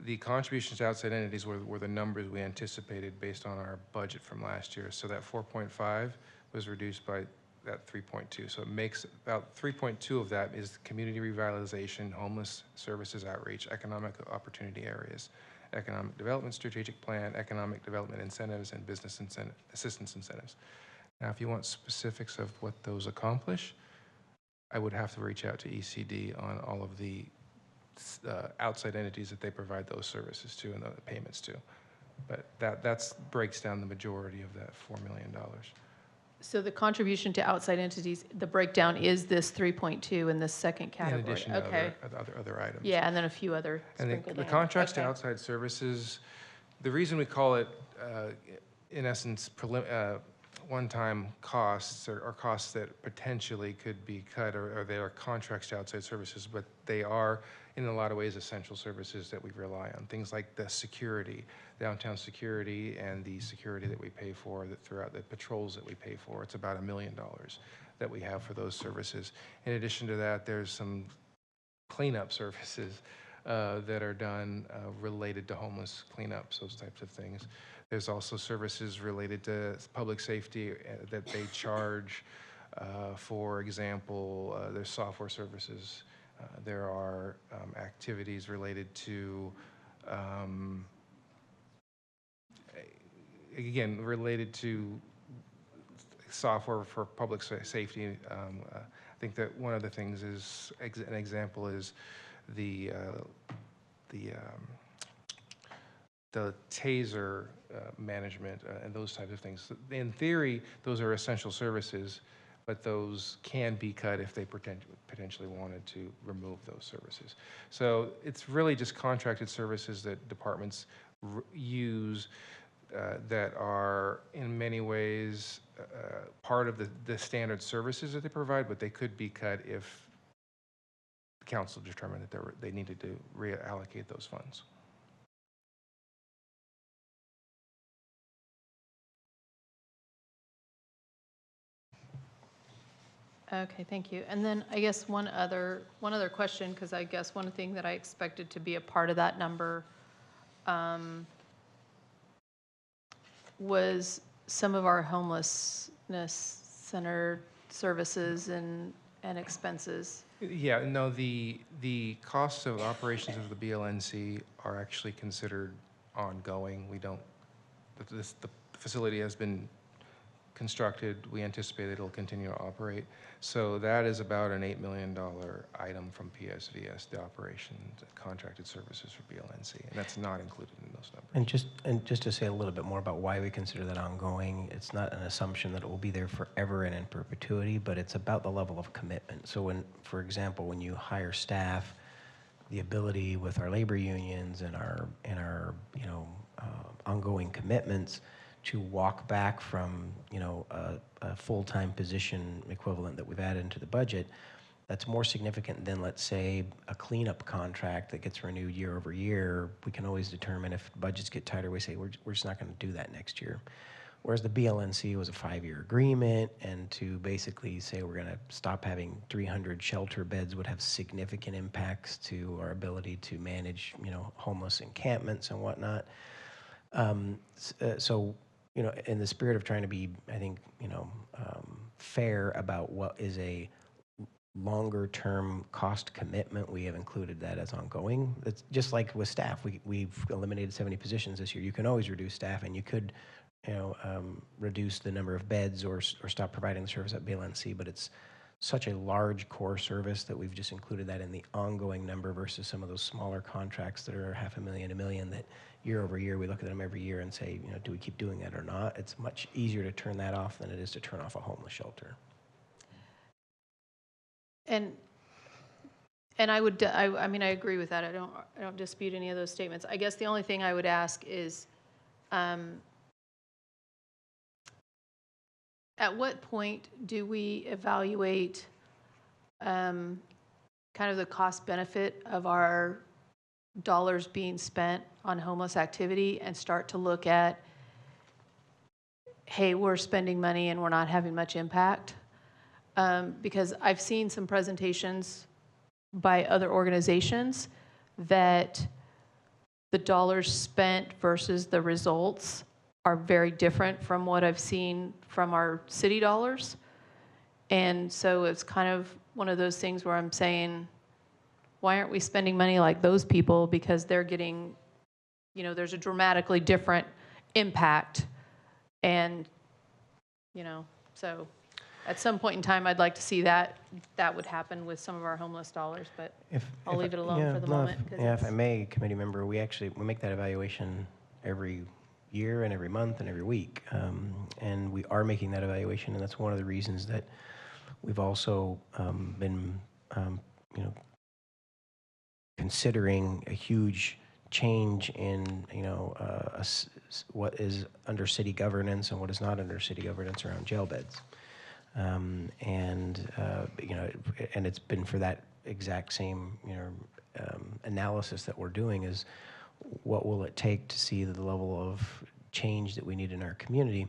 the contributions to outside entities were the numbers we anticipated based on our budget from last year. So that 4.5 was reduced by that 3.2. So it makes about 3.2 of that is community revitalization, homeless services outreach, economic opportunity areas, economic development strategic plan, economic development incentives, and business assistance incentives. Now, if you want specifics of what those accomplish, I would have to reach out to ECD on all of the outside entities that they provide those services to and the payments to. But that breaks down the majority of that $4 million. so the contribution to outside entities, the breakdown is this 3.2 in this second category. In addition Okay. to other items. Yeah, and then a few other And sprinkled the in. contracts to Okay. outside services, the reason we call it, in essence, one-time costs or costs that potentially could be cut, or they are contracts to outside services, but they are, in a lot of ways, essential services that we rely on. Things like the security, downtown security, and the security that we pay for throughout the patrols that we pay for. It's about $1 million that we have for those services. In addition to that, there's some cleanup services that are done related to homeless cleanups, those types of things. There's also services related to public safety that they charge. For example, there's software services. There are activities related to, again, related to software for public safety. I think that one of the things is, an example is the taser management and those types of things. In theory, those are essential services, but those can be cut if they potentially wanted to remove those services. So it's really just contracted services that departments use that are in many ways part of the standard services that they provide, but they could be cut if the council determined that they needed to reallocate those funds. Okay, thank you. And then I guess one other question, because I guess one thing that I expected to be a part of that number was some of our homelessness center services and expenses. Yeah, no, the costs of operations of the BLNC are actually considered ongoing. We don't, the facility has been constructed. We anticipate it'll continue to operate. So that is about an $8 million item from PSVS, the operations contracted services for BLNC, and that's not included in those numbers. And just to say a little bit more about why we consider that ongoing, it's not an assumption that it will be there forever and in perpetuity, but it's about the level of commitment. So when, for example, when you hire staff, the ability with our labor unions and our ongoing commitments to walk back from a full-time position equivalent that we've added into the budget, that's more significant than, let's say, a cleanup contract that gets renewed year over year. We can always determine if budgets get tighter, we say we're just not going to do that next year. Whereas the BLNC was a 5-year agreement, and to basically say we're going to stop having 300 shelter beds would have significant impacts to our ability to manage homeless encampments and whatnot. So in the spirit of trying to be, I think, fair about what is a longer-term cost commitment, we have included that as ongoing. It's just like with staff. We've eliminated 70 positions this year. You can always reduce staff, and you could, reduce the number of beds or stop providing the service at BLNC, but it's such a large core service that we've just included that in the ongoing number versus some of those smaller contracts that are $500,000, $1 million that year over year, we look at them every year and say, do we keep doing that or not? It's much easier to turn that off than it is to turn off a homeless shelter. And I would, I mean, I agree with that. I don't dispute any of those statements. I guess the only thing I would ask is, at what point do we evaluate kind of the cost benefit of our dollars being spent on homeless activity and start to look at, hey, we're spending money and we're not having much impact. Because I've seen some presentations by other organizations that the dollars spent versus the results are very different from what I've seen from our city dollars. And so it's kind of one of those things where I'm saying, why aren't we spending money like those people? Because they're getting, you know, there's a dramatically different impact. And, you know, so at some point in time, I'd like to see that would happen with some of our homeless dollars, but I'll leave it alone for the moment. If I may, committee member, we make that evaluation every year and every month and every week. And we are making that evaluation, and that's one of the reasons that we've also been, you know, considering a huge change in, you know, what is under city governance and what is not under city governance around jail beds. You know, and it's been for that exact same, you know, analysis that we're doing is what will it take to see the level of change that we need in our community.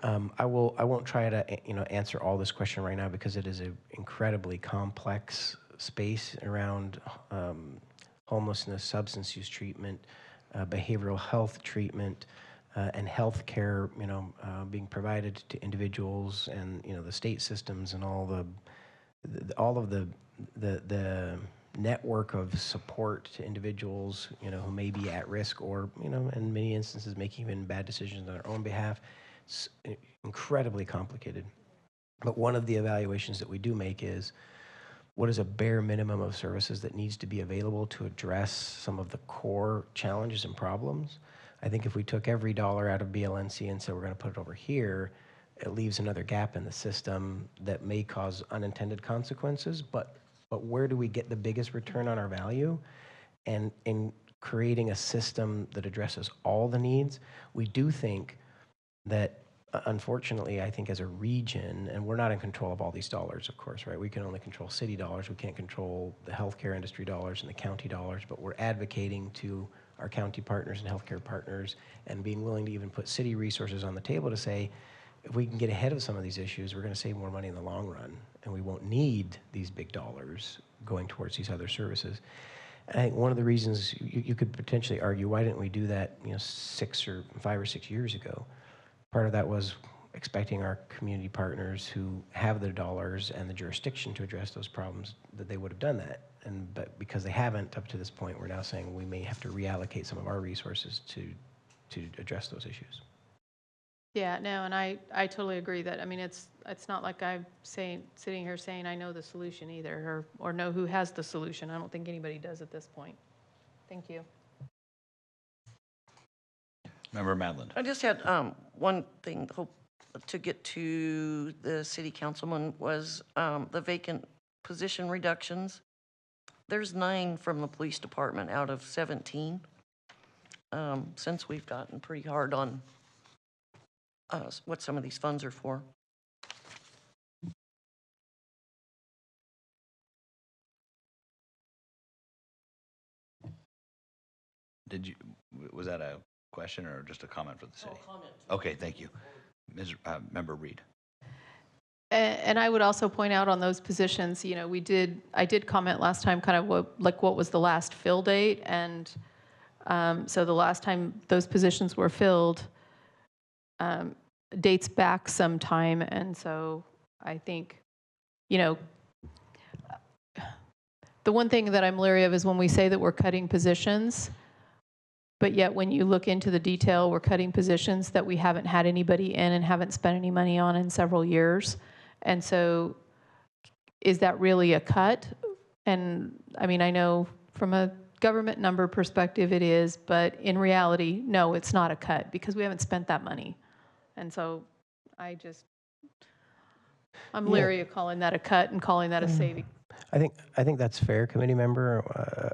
I won't try to, you know, answer all this question right now because it is an incredibly complex space around homelessness, substance use treatment, behavioral health treatment, and health care, you know, being provided to individuals, and, you know, the state systems and all of the network of support to individuals, you know, who may be at risk or, you know, in many instances making even bad decisions on their own behalf. It's incredibly complicated. But one of the evaluations that we do make is, what is a bare minimum of services that needs to be available to address some of the core challenges and problems? I think if we took every dollar out of BLNC and said we're going to put it over here, it leaves another gap in the system that may cause unintended consequences. But where do we get the biggest return on our value? And in creating a system that addresses all the needs, we do think that, unfortunately, I think as a region, and we're not in control of all these dollars, of course, right? We can only control city dollars. We can't control the healthcare industry dollars and the county dollars, but we're advocating to our county partners and healthcare partners and being willing to even put city resources on the table to say, if we can get ahead of some of these issues, we're going to save more money in the long run, and we won't need these big dollars going towards these other services. And I think one of the reasons you could potentially argue, why didn't we do that, you know, 5 or 6 years ago? Part of that was expecting our community partners who have the dollars and the jurisdiction to address those problems, that they would have done that. But because they haven't up to this point, we're now saying we may have to reallocate some of our resources to address those issues. Yeah, no, and I totally agree that, I mean, it's not like I'm sitting here saying I know the solution either, or know who has the solution. I don't think anybody does at this point. Thank you. Member Madland. I just had one thing to get to the city councilman was the vacant position reductions. There's 9 from the police department out of 17, since we've gotten pretty hard on what some of these funds are for. Was that a question or just a comment for the city? Comment. Okay, thank you. Member Reed. And I would also point out on those positions, you know, I did comment last time kind of what was the last fill date, and so the last time those positions were filled dates back some time, and so I think, you know, the one thing that I'm leery of is when we say that we're cutting positions, but yet when you look into the detail, we're cutting positions that we haven't had anybody in and haven't spent any money on in several years. And so is that really a cut? And I mean, I know from a government number perspective it is, but in reality, no, it's not a cut because we haven't spent that money. And so I'm leery of calling that a cut and calling that a saving. I think that's fair, committee member.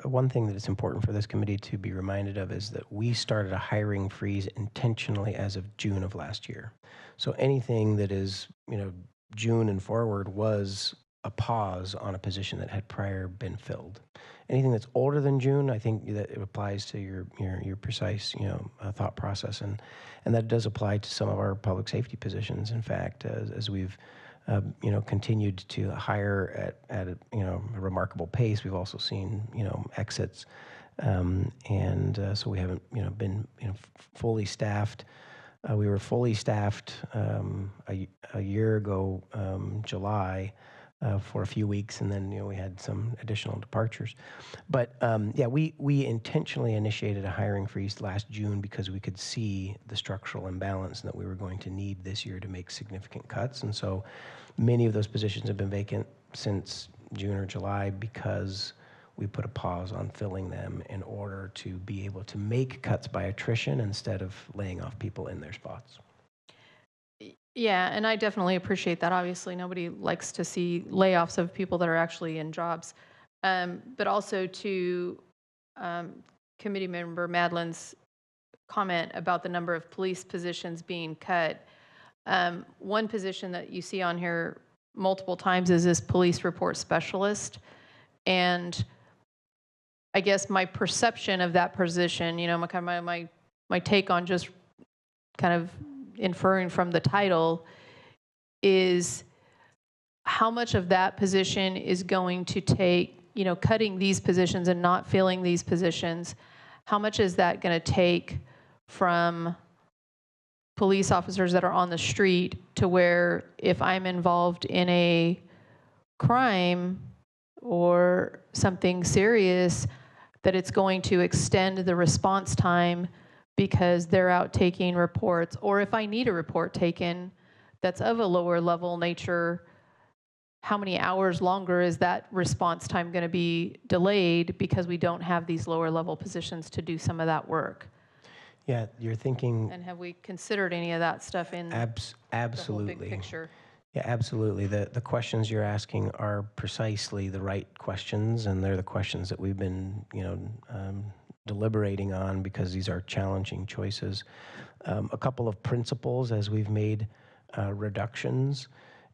One thing that it's important for this committee to be reminded of is that we started a hiring freeze intentionally as of June of last year. So anything that is, you know, June and forward was a pause on a position that had prior been filled. Anything that's older than June, I think that it applies to your precise, thought process, and that does apply to some of our public safety positions. In fact, as we've continued to hire at a remarkable pace, we've also seen exits, and so we haven't been fully staffed. We were fully staffed a year ago, July, for a few weeks, and then we had some additional departures. But yeah, we intentionally initiated a hiring freeze last June because we could see the structural imbalance that we were going to need this year to make significant cuts. And so many of those positions have been vacant since June or July because we put a pause on filling them in order to be able to make cuts by attrition instead of laying off people in their spots. Yeah, and I definitely appreciate that. Obviously, nobody likes to see layoffs of people that are actually in jobs. But also to Committee Member Madeline's comment about the number of police positions being cut. One position that you see on here multiple times is this police report specialist. And I guess my perception of that position, my take on just kind of inferring from the title is how much of that position is going to take, cutting these positions and not filling these positions, how much is that going to take from police officers that are on the street to where if I'm involved in a crime or something serious, that it's going to extend the response time because they're out taking reports, or if I need a report taken that's of a lower level nature, how many hours longer is that response time going to be delayed because we don't have these lower level positions to do some of that work? Yeah, you're thinking. And have we considered any of that stuff in Absolutely. the whole big picture? Yeah, absolutely. The questions you're asking are precisely the right questions, and they're the questions that we've been, deliberating on because these are challenging choices. A couple of principles as we've made reductions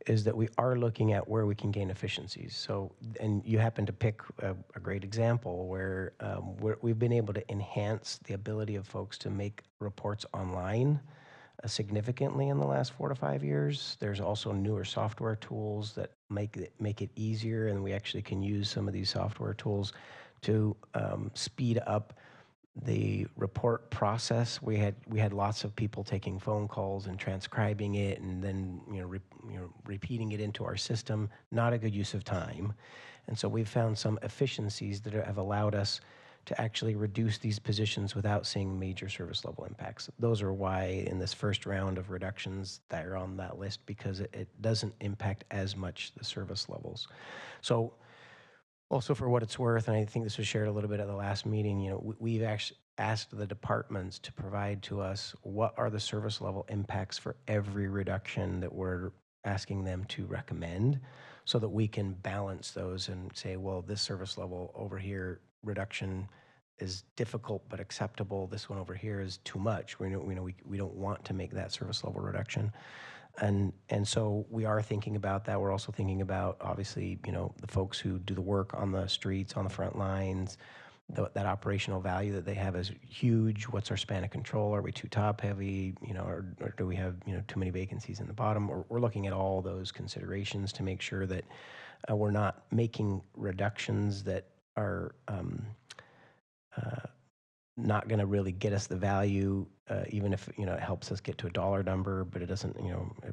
is that we are looking at where we can gain efficiencies. So, and you happen to pick a great example where we've been able to enhance the ability of folks to make reports online significantly in the last 4 to 5 years. There's also newer software tools that make it easier, and we actually can use some of these software tools to speed up the report process. We had lots of people taking phone calls and transcribing it, and then repeating it into our system. Not a good use of time, and so we've found some efficiencies that have allowed us to actually reduce these positions without seeing major service level impacts. Those are why in this first round of reductions that are on that list, because it doesn't impact as much the service levels. So also, for what it's worth, and I think this was shared a little bit at the last meeting, we've actually asked the departments to provide to us what are the service level impacts for every reduction that we're asking them to recommend, so that we can balance those and say, well, this service level over here reduction is difficult but acceptable. This one over here is too much. We don't want to make that service level reduction. And so we are thinking about that. We're also thinking about, obviously, the folks who do the work on the streets, on the front lines, that operational value that they have is huge. What's our span of control? Are we too top heavy? Or do we have, too many vacancies in the bottom? Or we're looking at all those considerations to make sure that we're not making reductions that are not going to really get us the value, even if it helps us get to a dollar number, but it doesn't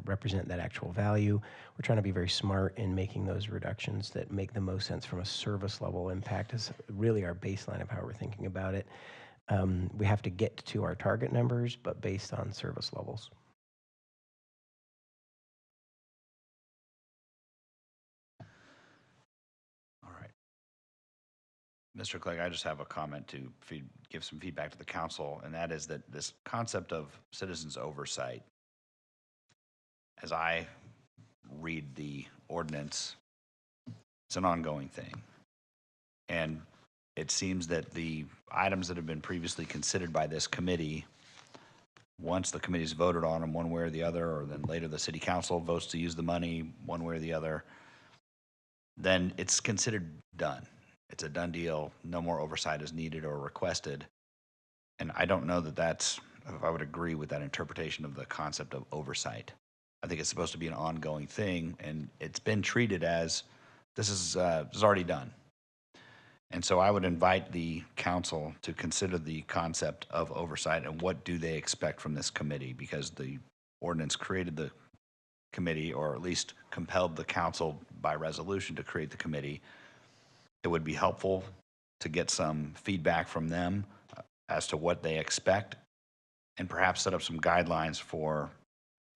represent that actual value. We're trying to be very smart in making those reductions that make the most sense from a service level impact is really our baseline of how we're thinking about it. We have to get to our target numbers, but based on service levels. Mr. Clegg, I just have a comment to give some feedback to the council, and that is that this concept of citizens oversight, as I read the ordinance, it's an ongoing thing. And it seems that the items that have been previously considered by this committee, once the committee's voted on them one way or the other, or then later the city council votes to use the money one way or the other, then it's considered done. It's a done deal. No more oversight is needed or requested. And I don't know that if I would agree with that interpretation of the concept of oversight. I think it's supposed to be an ongoing thing, and it's been treated as this is already done. And so I would invite the council to consider the concept of oversight and what do they expect from this committee, because the ordinance created the committee, or at least compelled the council by resolution to create the committee. It would be helpful to get some feedback from them as to what they expect, and perhaps set up some guidelines for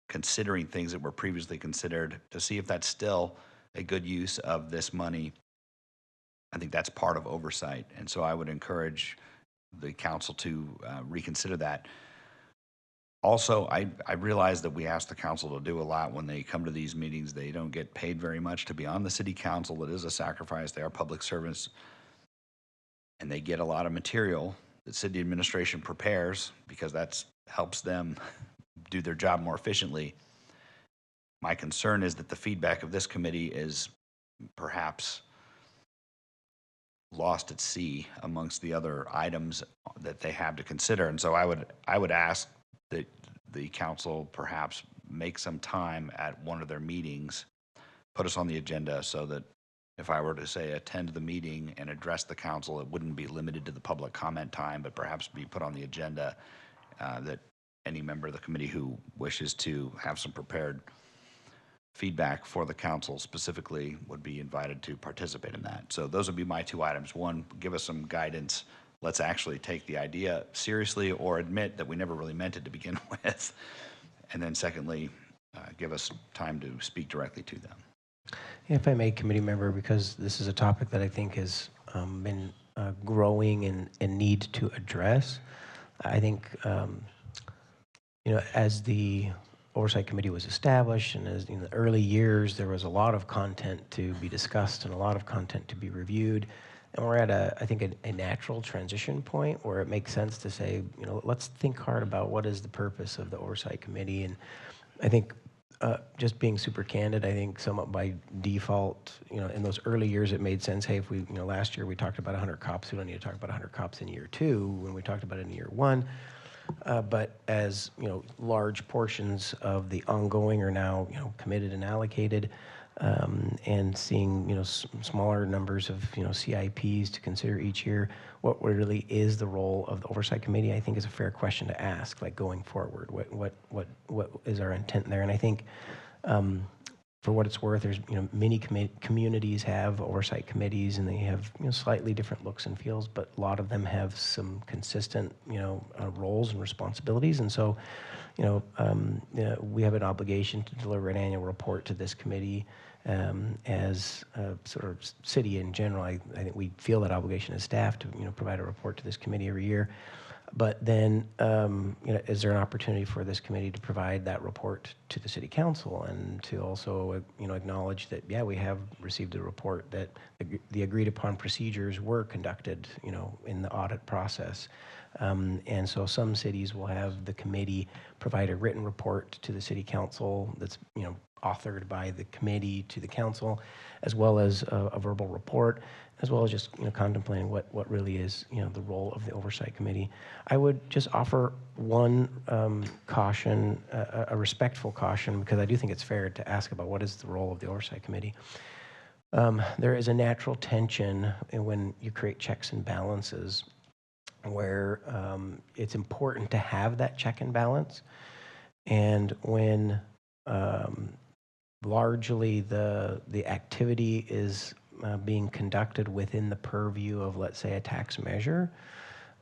considering things that were previously considered to see if that's still a good use of this money. I think that's part of oversight. And so I would encourage the council to reconsider that. Also, I realize that we ask the council to do a lot when they come to these meetings. They don't get paid very much to be on the city council. It is a sacrifice. They are public servants, and they get a lot of material that city administration prepares because that helps them do their job more efficiently. My concern is that the feedback of this committee is perhaps lost at sea amongst the other items that they have to consider. And so I would ask that the council perhaps make some time at one of their meetings, put us on the agenda so that if I were to say attend the meeting and address the council, it wouldn't be limited to the public comment time, but perhaps be put on the agenda that any member of the committee who wishes to have some prepared feedback for the council specifically would be invited to participate in that. So those would be my two items. One, give us some guidance. Let's actually take the idea seriously or admit that we never really meant it to begin with. And then secondly, give us time to speak directly to them. If I may, committee member, because this is a topic that I think has been growing and need to address. I think, as the Oversight Committee was established and as in the early years, there was a lot of content to be discussed and a lot of content to be reviewed. And we're at I think a natural transition point where it makes sense to say, let's think hard about what is the purpose of the Oversight Committee. And I think just being super candid, I think somewhat by default, in those early years, it made sense. Hey, if we, last year we talked about 100 cops, we don't need to talk about 100 cops in year 2 when we talked about it in year 1. But as, large portions of the ongoing are now, committed and allocated, and seeing, smaller numbers of, CIPs to consider each year, what really is the role of the Oversight Committee, I think is a fair question to ask, like going forward. What is our intent there? And I think, for what it's worth, there's, many communities have oversight committees and they have, slightly different looks and feels, but a lot of them have some consistent, roles and responsibilities. And so, we have an obligation to deliver an annual report to this committee. As a sort of city in general, I think we feel that obligation as staff to, provide a report to this committee every year. But then, is there an opportunity for this committee to provide that report to the city council and to also, acknowledge that, yeah, we have received a report that the agreed upon procedures were conducted, in the audit process. And so some cities will have the committee provide a written report to the city council that's, authored by the committee to the council, as well as a verbal report, as well as just contemplating what really is the role of the Oversight Committee. I would just offer one caution, a respectful caution, because I do think it's fair to ask about what is the role of the Oversight Committee. There is a natural tension when you create checks and balances where it's important to have that check and balance, and when largely the activity is being conducted within the purview of, let's say, a tax measure,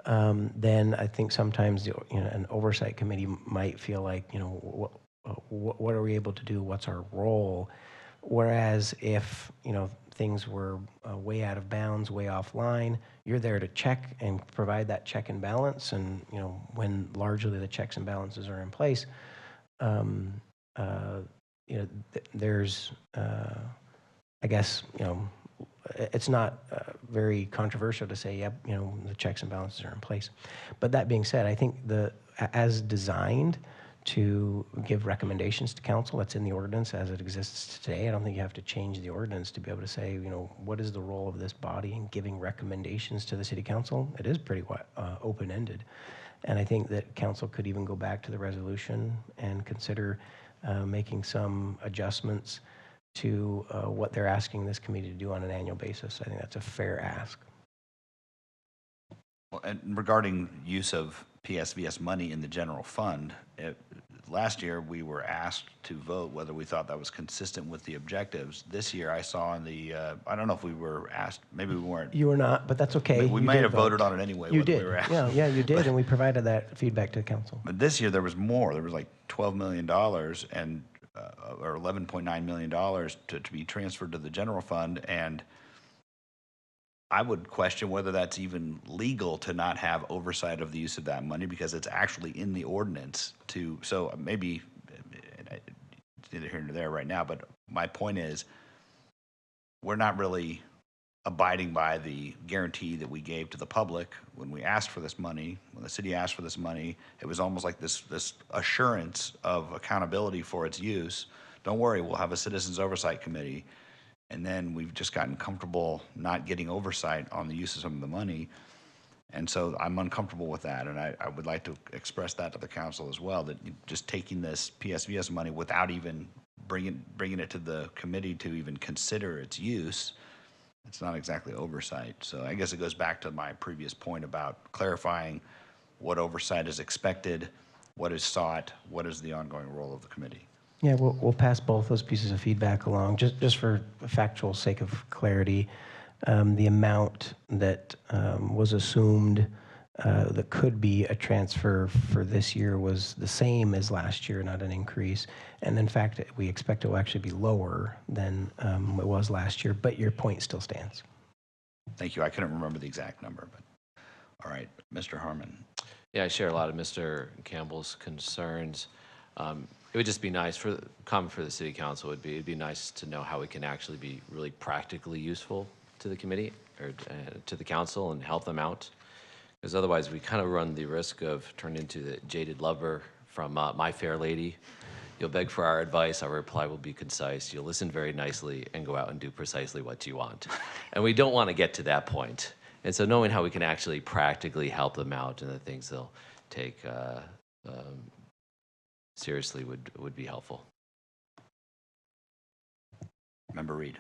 then I think sometimes an oversight committee might feel like, what are we able to do? What's our role? Whereas if things were way out of bounds, way offline, you're there to check and provide that check and balance. And when largely the checks and balances are in place, there's, I guess, it's not very controversial to say, yep, the checks and balances are in place. But that being said, I think as designed to give recommendations to council. That's in the ordinance as it exists today. I don't think you have to change the ordinance to be able to say, you know, what is the role of this body in giving recommendations to the city council? It is pretty open-ended. And I think that council could even go back to the resolution and consider making some adjustments to what they're asking this committee to do on an annual basis. I think that's a fair ask. Well, and regarding use of PSVS money in the general fund, last year we were asked to vote whether we thought that was consistent with the objectives. This year I saw in the, I don't know if we were asked, maybe we weren't. You were not, but that's okay. We You may did have vote. voted on it anyway. You whether did. We were asked. Yeah, you did, and we provided that feedback to the council. But this year there was more. There was like $12 million and or $11.9 million to be transferred to the general fund, and I would question whether that's even legal to not have oversight of the use of that money, because it's actually in the ordinance to, so maybe it's neither here nor there right now, but my point is we're not really abiding by the guarantee that we gave to the public when we asked for this money. When the city asked for this money, it was almost like this assurance of accountability for its use. Don't worry, we'll have a citizens oversight committee. And then we've just gotten comfortable not getting oversight on the use of some of the money. And so I'm uncomfortable with that. And I would like to express that to the council as well, that just taking this PSVS money without even bringing it to the committee to even consider its use, it's not exactly oversight. So I guess it goes back to my previous point about clarifying what oversight is expected, what is sought, what is the ongoing role of the committee. Yeah, we'll pass both those pieces of feedback along. Just for factual sake of clarity, the amount that was assumed that could be a transfer for this year was the same as last year, not an increase. And in fact, we expect it will actually be lower than it was last year, but your point still stands. Thank you. I couldn't remember the exact number, but all right, Mr. Harmon. Yeah, I share a lot of Mr. Campbell's concerns. It would just be nice common for the city council it'd be nice to know how we can actually be really practically useful to the committee or to the council and help them out. Because otherwise we kind of run the risk of turning into the jaded lover from My Fair Lady. You'll beg for our advice, our reply will be concise, you'll listen very nicely and go out and do precisely what you want. And we don't want to get to that point. And so knowing how we can actually practically help them out and the things they'll take seriously would be helpful. Member Reed.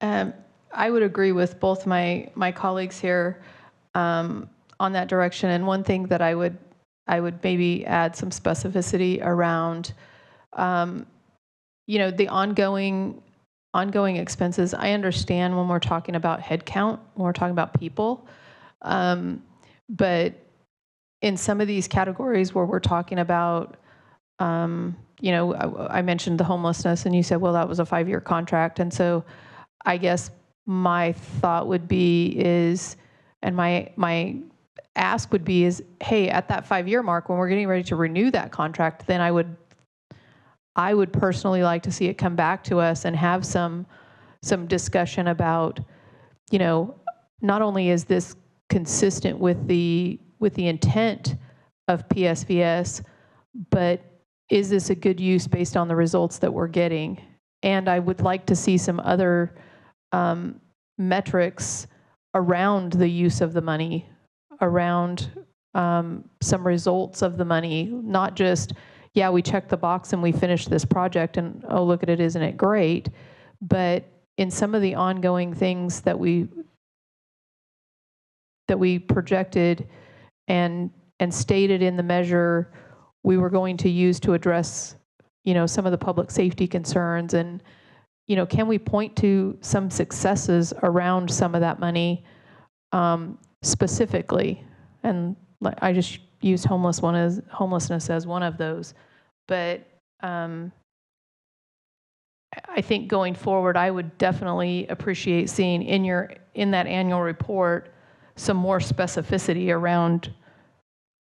I would agree with both my colleagues here on that direction. And one thing that I would maybe add some specificity around, the ongoing expenses. I understand when we're talking about headcount, when we're talking about people, but in some of these categories where we're talking about, I mentioned the homelessness, and you said, well, that was a 5-year contract, and so I guess my thought would be and my ask would be hey, at that 5-year mark, when we're getting ready to renew that contract, then I would personally like to see it come back to us and have some discussion about, not only is this consistent with the intent of PSVS, but is this a good use based on the results that we're getting? And I would like to see some other metrics around the use of the money, around some results of the money, not just, yeah, we checked the box and we finished this project and, oh, look at it, isn't it great? But in some of the ongoing things that we projected and stated in the measure we were going to use to address, some of the public safety concerns, and, can we point to some successes around some of that money specifically? And I just used homelessness as one of those, but I think going forward, I would definitely appreciate seeing in that annual report some more specificity around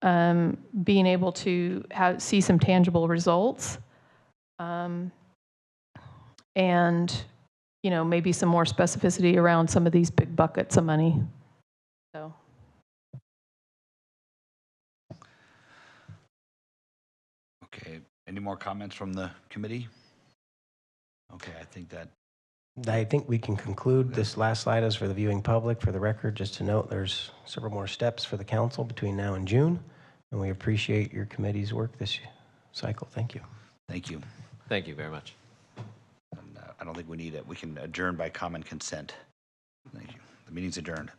being able to see some tangible results, and maybe some more specificity around some of these big buckets of money. So. Any more comments from the committee? Okay, I think that, I think we can conclude. This last slide is for the viewing public. For the record, just to note, there's several more steps for the council between now and June, and we appreciate your committee's work this cycle. Thank you. thank you. Thank you very much. And, I don't think we need it. We can adjourn by common consent. Thank you. The meeting's adjourned.